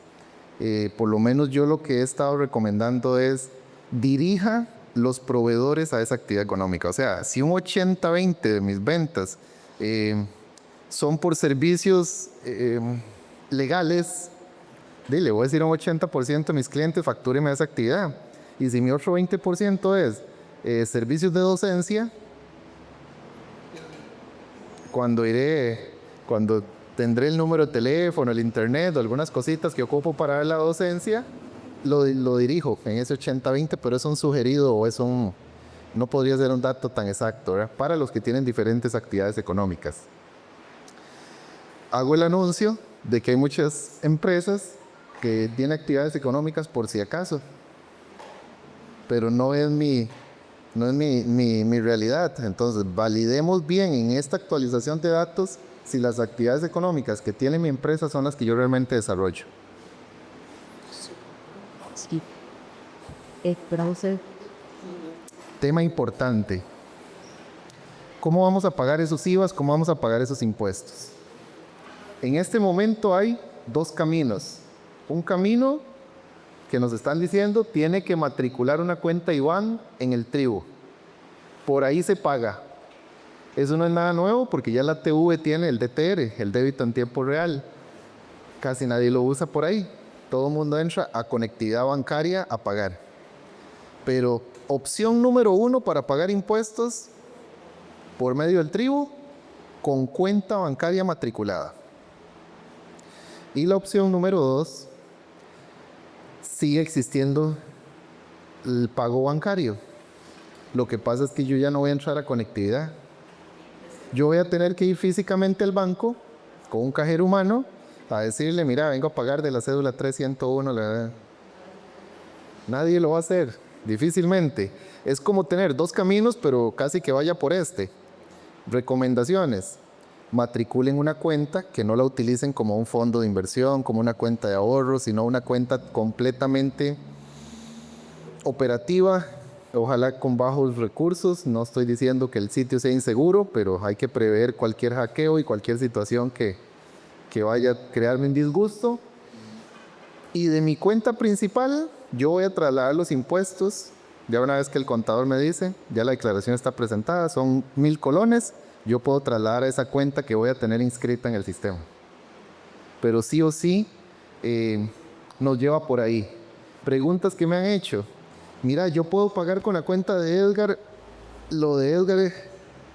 por lo menos yo lo que he estado recomendando es dirija los proveedores a esa actividad económica. O sea, si un 80-20 de mis ventas son por servicios legales, le voy a decir a un 80% de mis clientes, factúreme esa actividad. Y si mi otro 20% es servicios de docencia, cuando tendré el número de teléfono, el internet o algunas cositas que ocupo para la docencia, lo dirijo en ese 80-20, pero es un sugerido o no podría ser un dato tan exacto, ¿verdad? Para los que tienen diferentes actividades económicas. Hago el anuncio de que hay muchas empresas que tienen actividades económicas por si acaso, pero no es mi realidad. Entonces, validemos bien en esta actualización de datos si las actividades económicas que tiene mi empresa son las que yo realmente desarrollo. Sí. Entonces, Tema importante. ¿Cómo vamos a pagar esos IVAs? ¿Cómo vamos a pagar esos impuestos? En este momento hay dos caminos. Un camino que nos están diciendo tiene que matricular una cuenta IBAN en el tribu. Por ahí se paga. Eso no es nada nuevo porque ya la TV tiene el DTR, el débito en tiempo real. Casi nadie lo usa por ahí. Todo el mundo entra a conectividad bancaria a pagar. Pero opción número 1 para pagar impuestos por medio del tribu, con cuenta bancaria matriculada. Y la opción número 2, sigue existiendo el pago bancario. Lo que pasa es que yo ya no voy a entrar a conectividad. Yo voy a tener que ir físicamente al banco con un cajero humano a decirle, mira, vengo a pagar de la cédula 301. Nadie lo va a hacer, difícilmente. Es como tener dos caminos, pero casi que vaya por este. Recomendaciones: matriculen una cuenta, que no la utilicen como un fondo de inversión, como una cuenta de ahorro, sino una cuenta completamente operativa, ojalá con bajos recursos. No estoy diciendo que el sitio sea inseguro, pero hay que prever cualquier hackeo y cualquier situación que vaya a crearme un disgusto. Y de mi cuenta principal, yo voy a trasladar los impuestos. Ya una vez que el contador me dice, ya la declaración está presentada, son 1,000 colones, yo puedo trasladar a esa cuenta que voy a tener inscrita en el sistema. Pero sí o sí, nos lleva por ahí. Preguntas que me han hecho. Mira, yo puedo pagar con la cuenta de Edgar, lo de Edgar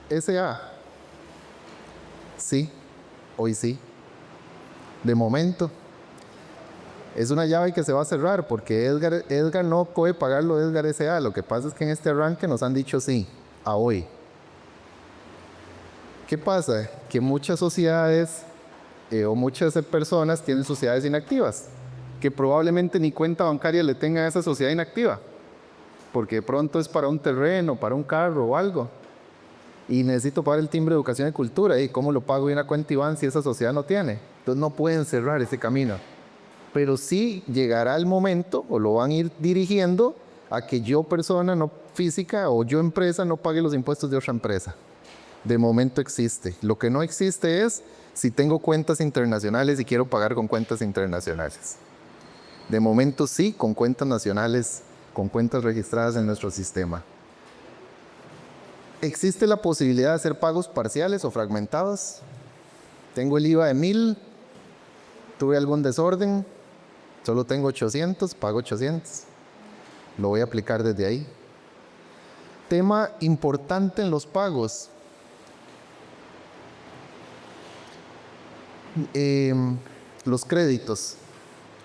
S.A. Sí, hoy sí. De momento. Es una llave que se va a cerrar porque Edgar no puede pagar lo de Edgar S.A. Lo que pasa es que en este arranque nos han dicho sí, a hoy. ¿Qué pasa? Que muchas sociedades o muchas personas tienen sociedades inactivas, que probablemente ni cuenta bancaria le tengan a esa sociedad inactiva, porque de pronto es para un terreno, para un carro o algo, y necesito pagar el timbre de educación y cultura. ¿Y cómo lo pago en una cuenta IBAN si esa sociedad no tiene? Entonces no pueden cerrar ese camino. Pero sí llegará el momento, o lo van a ir dirigiendo, a que yo, persona no física, o yo, empresa, no pague los impuestos de otra empresa. De momento existe. Lo que no existe es si tengo cuentas internacionales y quiero pagar con cuentas internacionales. De momento sí, con cuentas nacionales, con cuentas registradas en nuestro sistema. Existe la posibilidad de hacer pagos parciales o fragmentados. Tengo el IVA de 1,000, tuve algún desorden, solo tengo 800, pago 800. Lo voy a aplicar desde ahí. Tema importante en los pagos. Los créditos.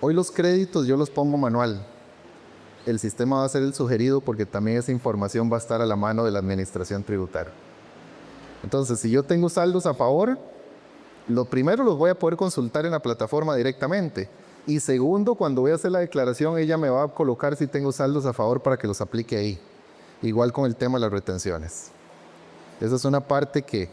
Hoy los créditos yo los pongo manual. El sistema va a ser el sugerido porque también esa información va a estar a la mano de la administración tributaria. Entonces, si yo tengo saldos a favor, lo primero los voy a poder consultar en la plataforma directamente. Y segundo, cuando voy a hacer la declaración, ella me va a colocar si tengo saldos a favor para que los aplique ahí. Igual con el tema de las retenciones. Esa es una parte que,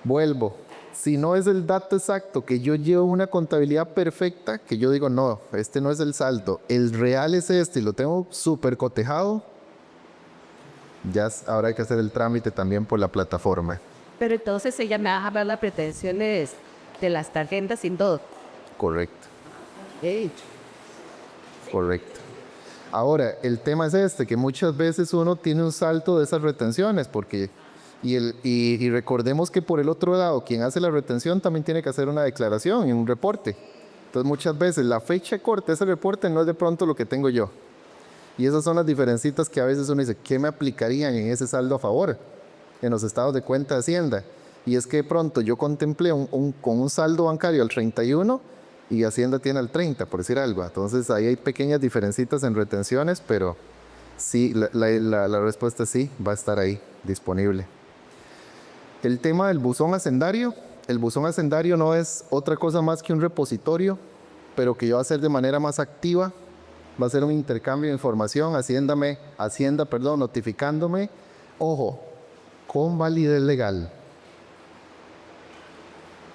vuelvo, Si no es el dato exacto, que yo llevo una contabilidad perfecta, que yo digo, no, este no es el saldo, el real es este y lo tengo súper cotejado, ahora hay que hacer el trámite también por la plataforma. Pero entonces ella me va a jalar las pretensiones de las tarjetas sin todo. Correcto. Correcto. Ahora, el tema es este, que muchas veces uno tiene un salto de esas retenciones, porque, y recordemos que por el otro lado, quien hace la retención también tiene que hacer una declaración y un reporte. Entonces muchas veces la fecha corta de ese reporte no es de pronto lo que tengo yo. Y esas son las diferencitas que a veces uno dice, ¿qué me aplicarían en ese saldo a favor? En los estados de cuenta de Hacienda. Y es que de pronto yo contemplé con un saldo bancario al 31 y Hacienda tiene al 30, por decir algo. Entonces ahí hay pequeñas diferencitas en retenciones, pero sí, la respuesta sí va a estar ahí, disponible. El tema del buzón hacendario. El buzón hacendario no es otra cosa más que un repositorio, pero que yo voy a hacer de manera más activa. Va a ser un intercambio de información, Hacienda, notificándome, ojo, con validez legal.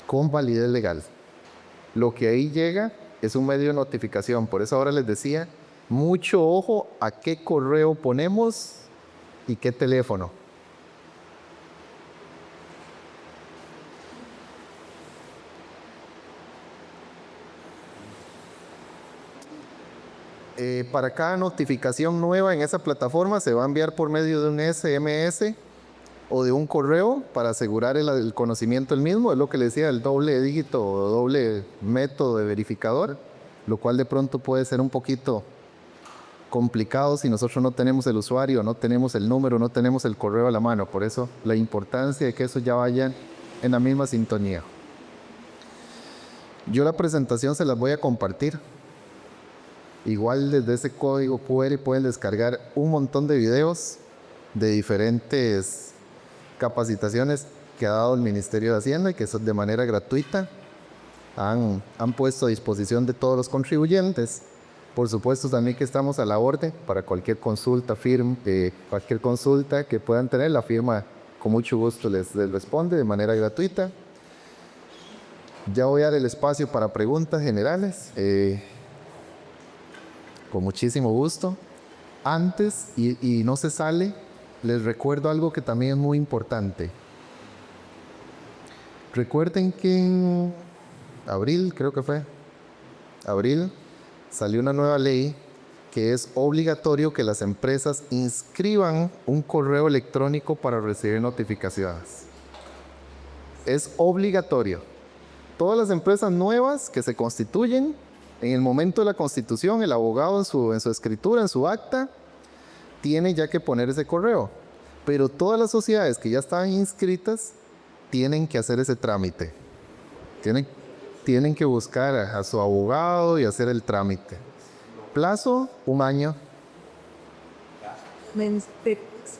Con validez legal. Lo que ahí llega es un medio de notificación. Por eso ahora les decía, mucho ojo a qué correo ponemos y qué teléfono. Para cada notificación nueva en esa plataforma se va a enviar por medio de un SMS o de un correo para asegurar el conocimiento del mismo. Es lo que le decía, el doble dígito o doble método de verificador, lo cual de pronto puede ser un poquito complicado si nosotros no tenemos el usuario, no tenemos el número, no tenemos el correo a la mano. Por eso la importancia de que eso ya vaya en la misma sintonía. Yo la presentación se las voy a compartir. Igual desde ese código QR pueden descargar un montón de videos de diferentes capacitaciones que ha dado el Ministerio de Hacienda y que son de manera gratuita. Han puesto a disposición de todos los contribuyentes. Por supuesto también que estamos a la orden para cualquier consulta, cualquier consulta que puedan tener. La firma con mucho gusto les responde de manera gratuita. Ya voy a dar el espacio para preguntas generales. Con muchísimo gusto. Antes, y no se sale, les recuerdo algo que también es muy importante. Recuerden que en abril, creo que fue, salió una nueva ley que es obligatorio que las empresas inscriban un correo electrónico para recibir notificaciones. Es obligatorio. Todas las empresas nuevas que se constituyen, en el momento de la constitución, el abogado en su escritura, en su acta, tiene ya que poner ese correo. Pero todas las sociedades que ya estaban inscritas tienen que hacer ese trámite. Tienen que buscar a su abogado y hacer el trámite. Plazo, 1 año.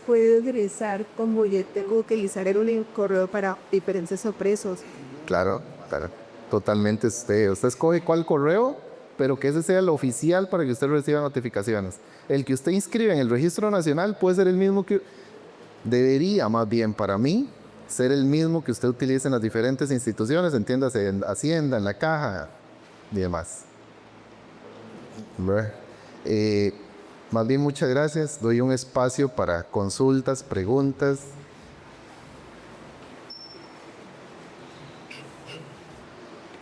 Puede ingresar como yo tengo que utilizar el correo para diferentes sorpresos. Claro, totalmente. Usted escoge cuál correo, pero que ese sea el oficial para que usted reciba notificaciones. El que usted inscribe en el Registro Nacional puede ser el mismo que... Debería, más bien, para mí, ser el mismo que usted utilice en las diferentes instituciones, entiéndase, en Hacienda, en la Caja y demás. Más bien, muchas gracias. Doy un espacio para consultas, preguntas.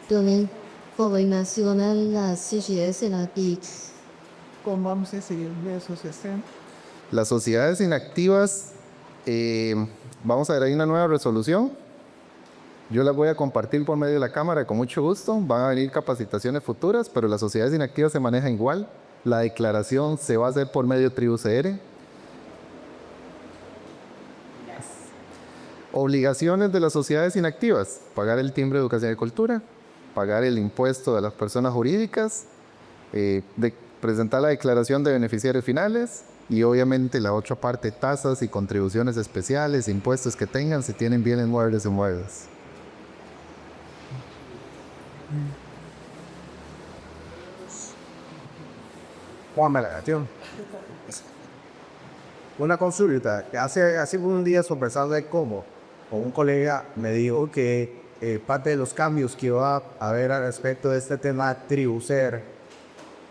Donen coordinación las sociedades inactivas. ¿Cómo vamos a seguir de asociación? Las sociedades inactivas, vamos a ver, hay una nueva resolución. Yo la voy a compartir por medio de la cámara con mucho gusto. Van a venir capacitaciones futuras, pero las sociedades inactivas se manejan igual. La declaración se va a hacer por medio de TribuCR. Obligaciones de las sociedades inactivas: pagar el timbre de educación y cultura, pagar el impuesto de las personas jurídicas, presentar la declaración de beneficiarios finales y obviamente la otra parte, tasas y contribuciones especiales, impuestos que tengan si tienen bienes muebles o inmuebles. Juan Melagación. Una consulta, que hace un día conversando de cómo, con un colega me dijo que parte de los cambios que iba a haber al respecto de este tema tribucer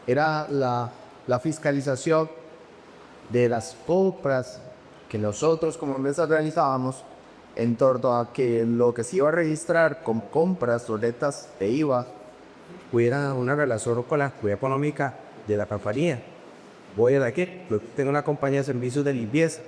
era la fiscalización de las compras que nosotros como empresa realizábamos en torno a que lo que se iba a registrar con compras o letras de IVA hubiera una relación con la actividad económica de la compañía. Voy a aquí, tengo una compañía de servicios de limpieza.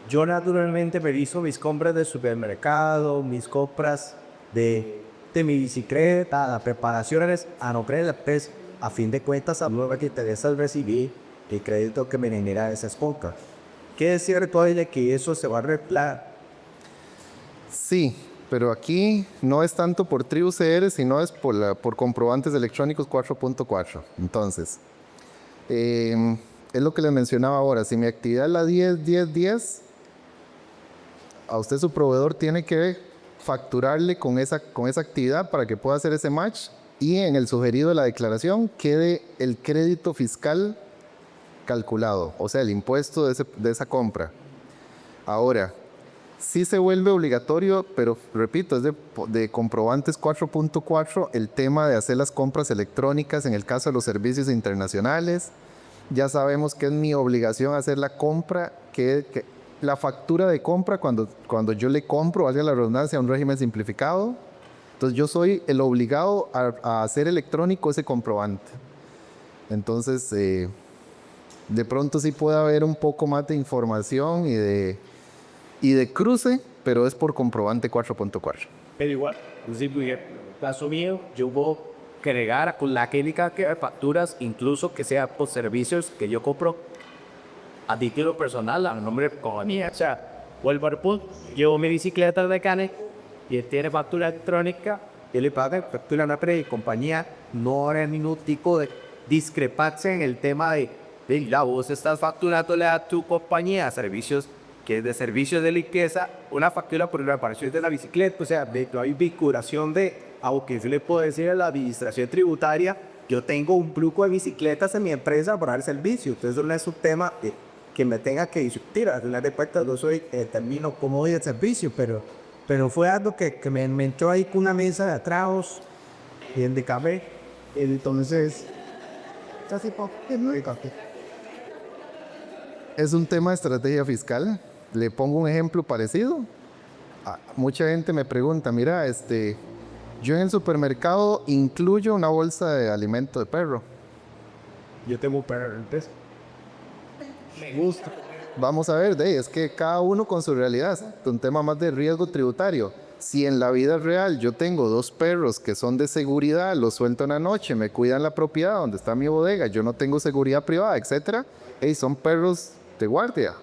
Yo naturalmente reviso mis compras de supermercado, mis compras de mi bicicleta, las preparaciones a nombre de la empresa. A fin de cuentas, a mí me interesa recibir el crédito que me genera esas compras. ¿Qué es cierto de que eso se va a arreglar? Sí, pero aquí no es tanto por Tribu CR, sino es por comprobantes electrónicos 4.4. Entonces, es lo que les mencionaba ahora. Si mi actividad es la 10-10-10, a usted su proveedor tiene que facturarle con esa actividad para que pueda hacer ese match y en el sugerido de la declaración quede el crédito fiscal calculado, o sea, el impuesto de esa compra. Ahora, sí se vuelve obligatorio, pero repito, es de comprobantes 4.4 el tema de hacer las compras electrónicas en el caso de los servicios internacionales. Ya sabemos que es mi obligación hacer la compra, la factura de compra cuando yo le compro, valga la redundancia, a un régimen simplificado. Entonces yo soy el obligado a hacer electrónico ese comprobante. Entonces, de pronto sí puede haber un poco más de información y de cruce, pero es por comprobante 4.4. Pero igual, en el caso mío, yo puedo agregar con la clínica que facturas, incluso que sea por servicios que yo compro a título personal, a nombre de compañía. O sea, vuelvo al punto, llevo mi bicicleta de cane y él tiene factura electrónica, Yo le pago factura a una compañía, no habrá ningún tipo de discrepancia en el tema de la vos estás facturándole a tu compañía servicios que es de servicios de limpieza, una factura por la reparación de la bicicleta. o sea, no hay vinculación aunque yo le puedo decir a la administración tributaria, yo tengo un flujo de bicicletas en mi empresa para dar servicio. Entonces, eso no es un tema que me tenga que discutir. Al final de cuentas, yo soy termino como doy el servicio, pero fue algo que me entró ahí con una mesa de atrás y de café. Entonces, Es un tema de estrategia fiscal. Le pongo un ejemplo parecido. Mucha gente me pregunta, mira, yo en el supermercado incluyo una bolsa de alimento de perro. yo tengo un perro, entonces me gusta. Vamos a ver, es que cada uno con su realidad. Es un tema más de riesgo tributario. Si en la vida real yo tengo 2 perros que son de seguridad, los suelto en la noche, me cuidan la propiedad donde está mi bodega, yo no tengo seguridad privada, etcétera, son perros de guardia.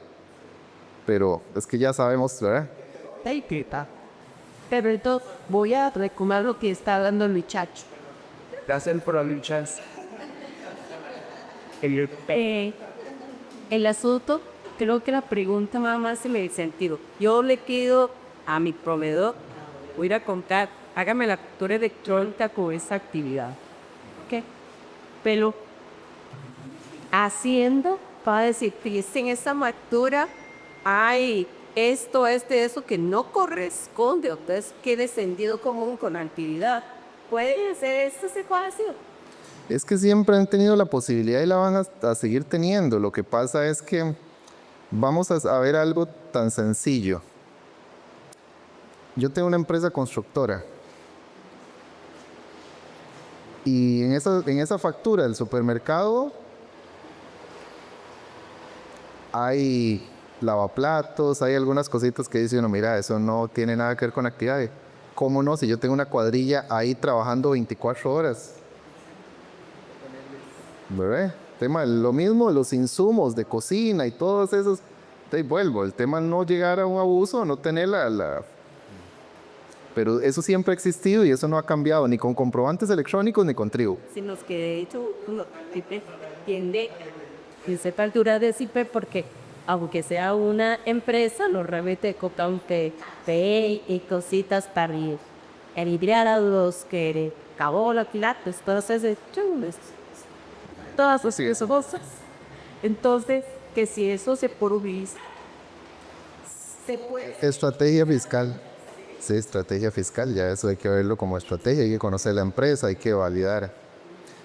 Pero es que ya sabemos, ¿verdad? Pero entonces voy a recomendar lo que está hablando el muchacho. Gracias por la lucha. El asunto, creo que la pregunta va más en el sentido. Yo le pido a mi proveedor, voy a ir a comprar, hágame la factura electrónica con esa actividad. ¿Ok? Pero Hacienda va a decir, fíjese, en esa factura hay esto, eso que no corresponde, entonces qué descendido común con la actividad. ¿Puede ser esta situación? Es que siempre han tenido la posibilidad y la van a seguir teniendo. Lo que pasa es que vamos a ver algo tan sencillo. Yo tengo una empresa constructora y en esa factura del supermercado hay lavaplatos, hay algunas cositas que dice uno, mira, eso no tiene nada que ver con actividad. ¿Cómo no? Si yo tengo una cuadrilla ahí trabajando 24 horas. ¿Verdad? Lo mismo de los insumos de cocina y todos esos. Vuelvo, el tema no llegar a un abuso, no tener Pero eso siempre ha existido y eso no ha cambiado ni con comprobantes electrónicos ni con Tribu. Sino que de hecho uno tiende a ser factura de CIPE porque aunque sea empresa, los remete con PE y cositas para aliviar a los que acabó la pilates, todas esas cosas. Entonces, que si eso se provisa, se puede. Estrategia fiscal. Sí, estrategia fiscal, ya eso hay que verlo como estrategia, hay que conocer la empresa, hay que validar.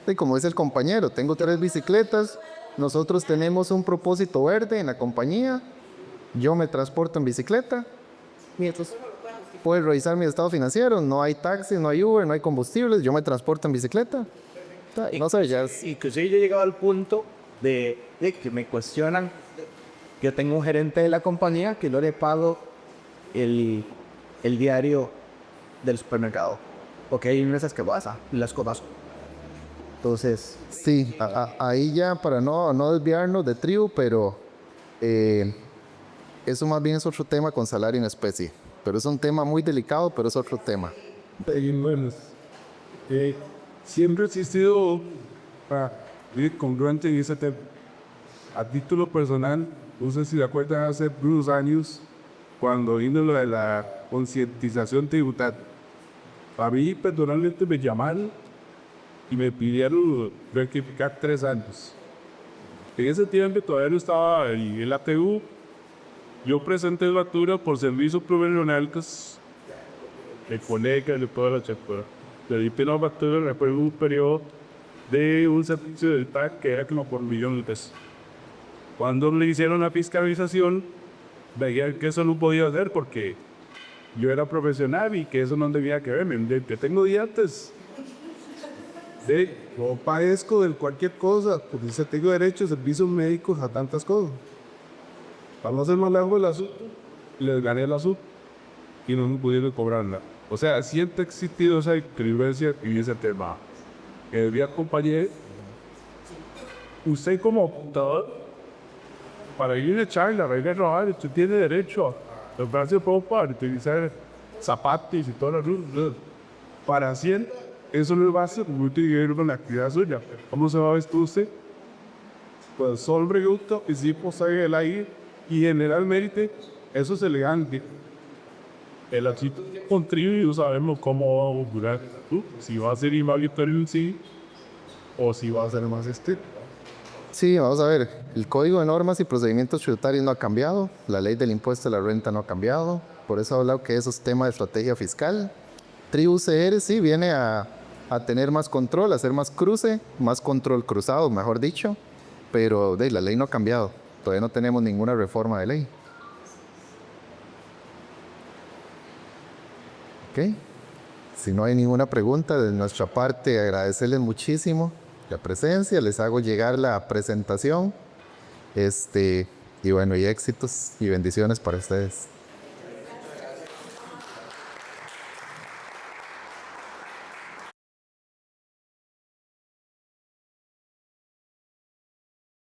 Y como dice el compañero, tengo 3 bicicletas, nosotros tenemos un propósito verde en la compañía, yo me transporto en bicicleta, mientras puedes revisar mi estado financiero, no hay taxi, no hay Uber, no hay combustibles, yo me transporto en bicicleta. No sé, ya es... Inclusive yo he llegado al punto de que me cuestionan. Yo tengo un gerente de la compañía que no le pago el diario del supermercado. Porque hay meses que pasa las cosas. Entonces, Sí, ahí ya para no desviarnos de tribu, pero eso más bien es otro tema con salario en especie. Pero es un tema muy delicado, pero es otro tema. Bueno, siempre he existido congruente en ese tema. A título personal, no sé si de acuerdan hace unos años, cuando vino lo de la concientización tributaria. A mí personalmente me llamaron y me pidieron rectificar 3 años. En ese tiempo todavía no estaba en la ATU. Yo presenté factura por servicios profesionales de colegas de toda la chapura. Le di una factura después de un periodo de un servicio de TAC que era como por $1,000,000. Cuando le hicieron la fiscalización, veían que eso no podía hacer porque yo era profesional y que eso no debía que verme. Yo tengo dientes. No padezco de cualquier cosa, porque si tengo derecho a servicios médicos a tantas cosas. Para no hacer más largo el asunto, les gané el asunto y no me pudieron cobrar nada. O sea, siempre ha existido esa incongruencia en ese tema. Que debía acompañar usted como apuntador para ir a echar la regla de trabajar. Usted tiene derecho a comprarse ropa, a utilizar zapatos y todas las cosas. Para Hacienda, eso no va a ser muy dinero con la actividad suya. ¿Cómo se va a vestir usted? Pues solo pregunto y si posee el aire y generalmente eso es elegante. El asunto contribuye, sabemos cómo va a durar, si va a ser igualitario en sí o si va a ser más estricto. Sí, vamos a ver. El Código de Normas y Procedimientos Tributarios no ha cambiado. La ley del impuesto a la renta no ha cambiado. Por eso he hablado que eso es tema de estrategia fiscal. Tribu CR sí viene a tener más control, a hacer más cruce, más control cruzado, mejor dicho. Pero la ley no ha cambiado. Todavía no tenemos ninguna reforma de ley. Ok. Si no hay ninguna pregunta de nuestra parte, agradecerles muchísimo la presencia. Les hago llegar la presentación. Y bueno, y éxitos y bendiciones para ustedes.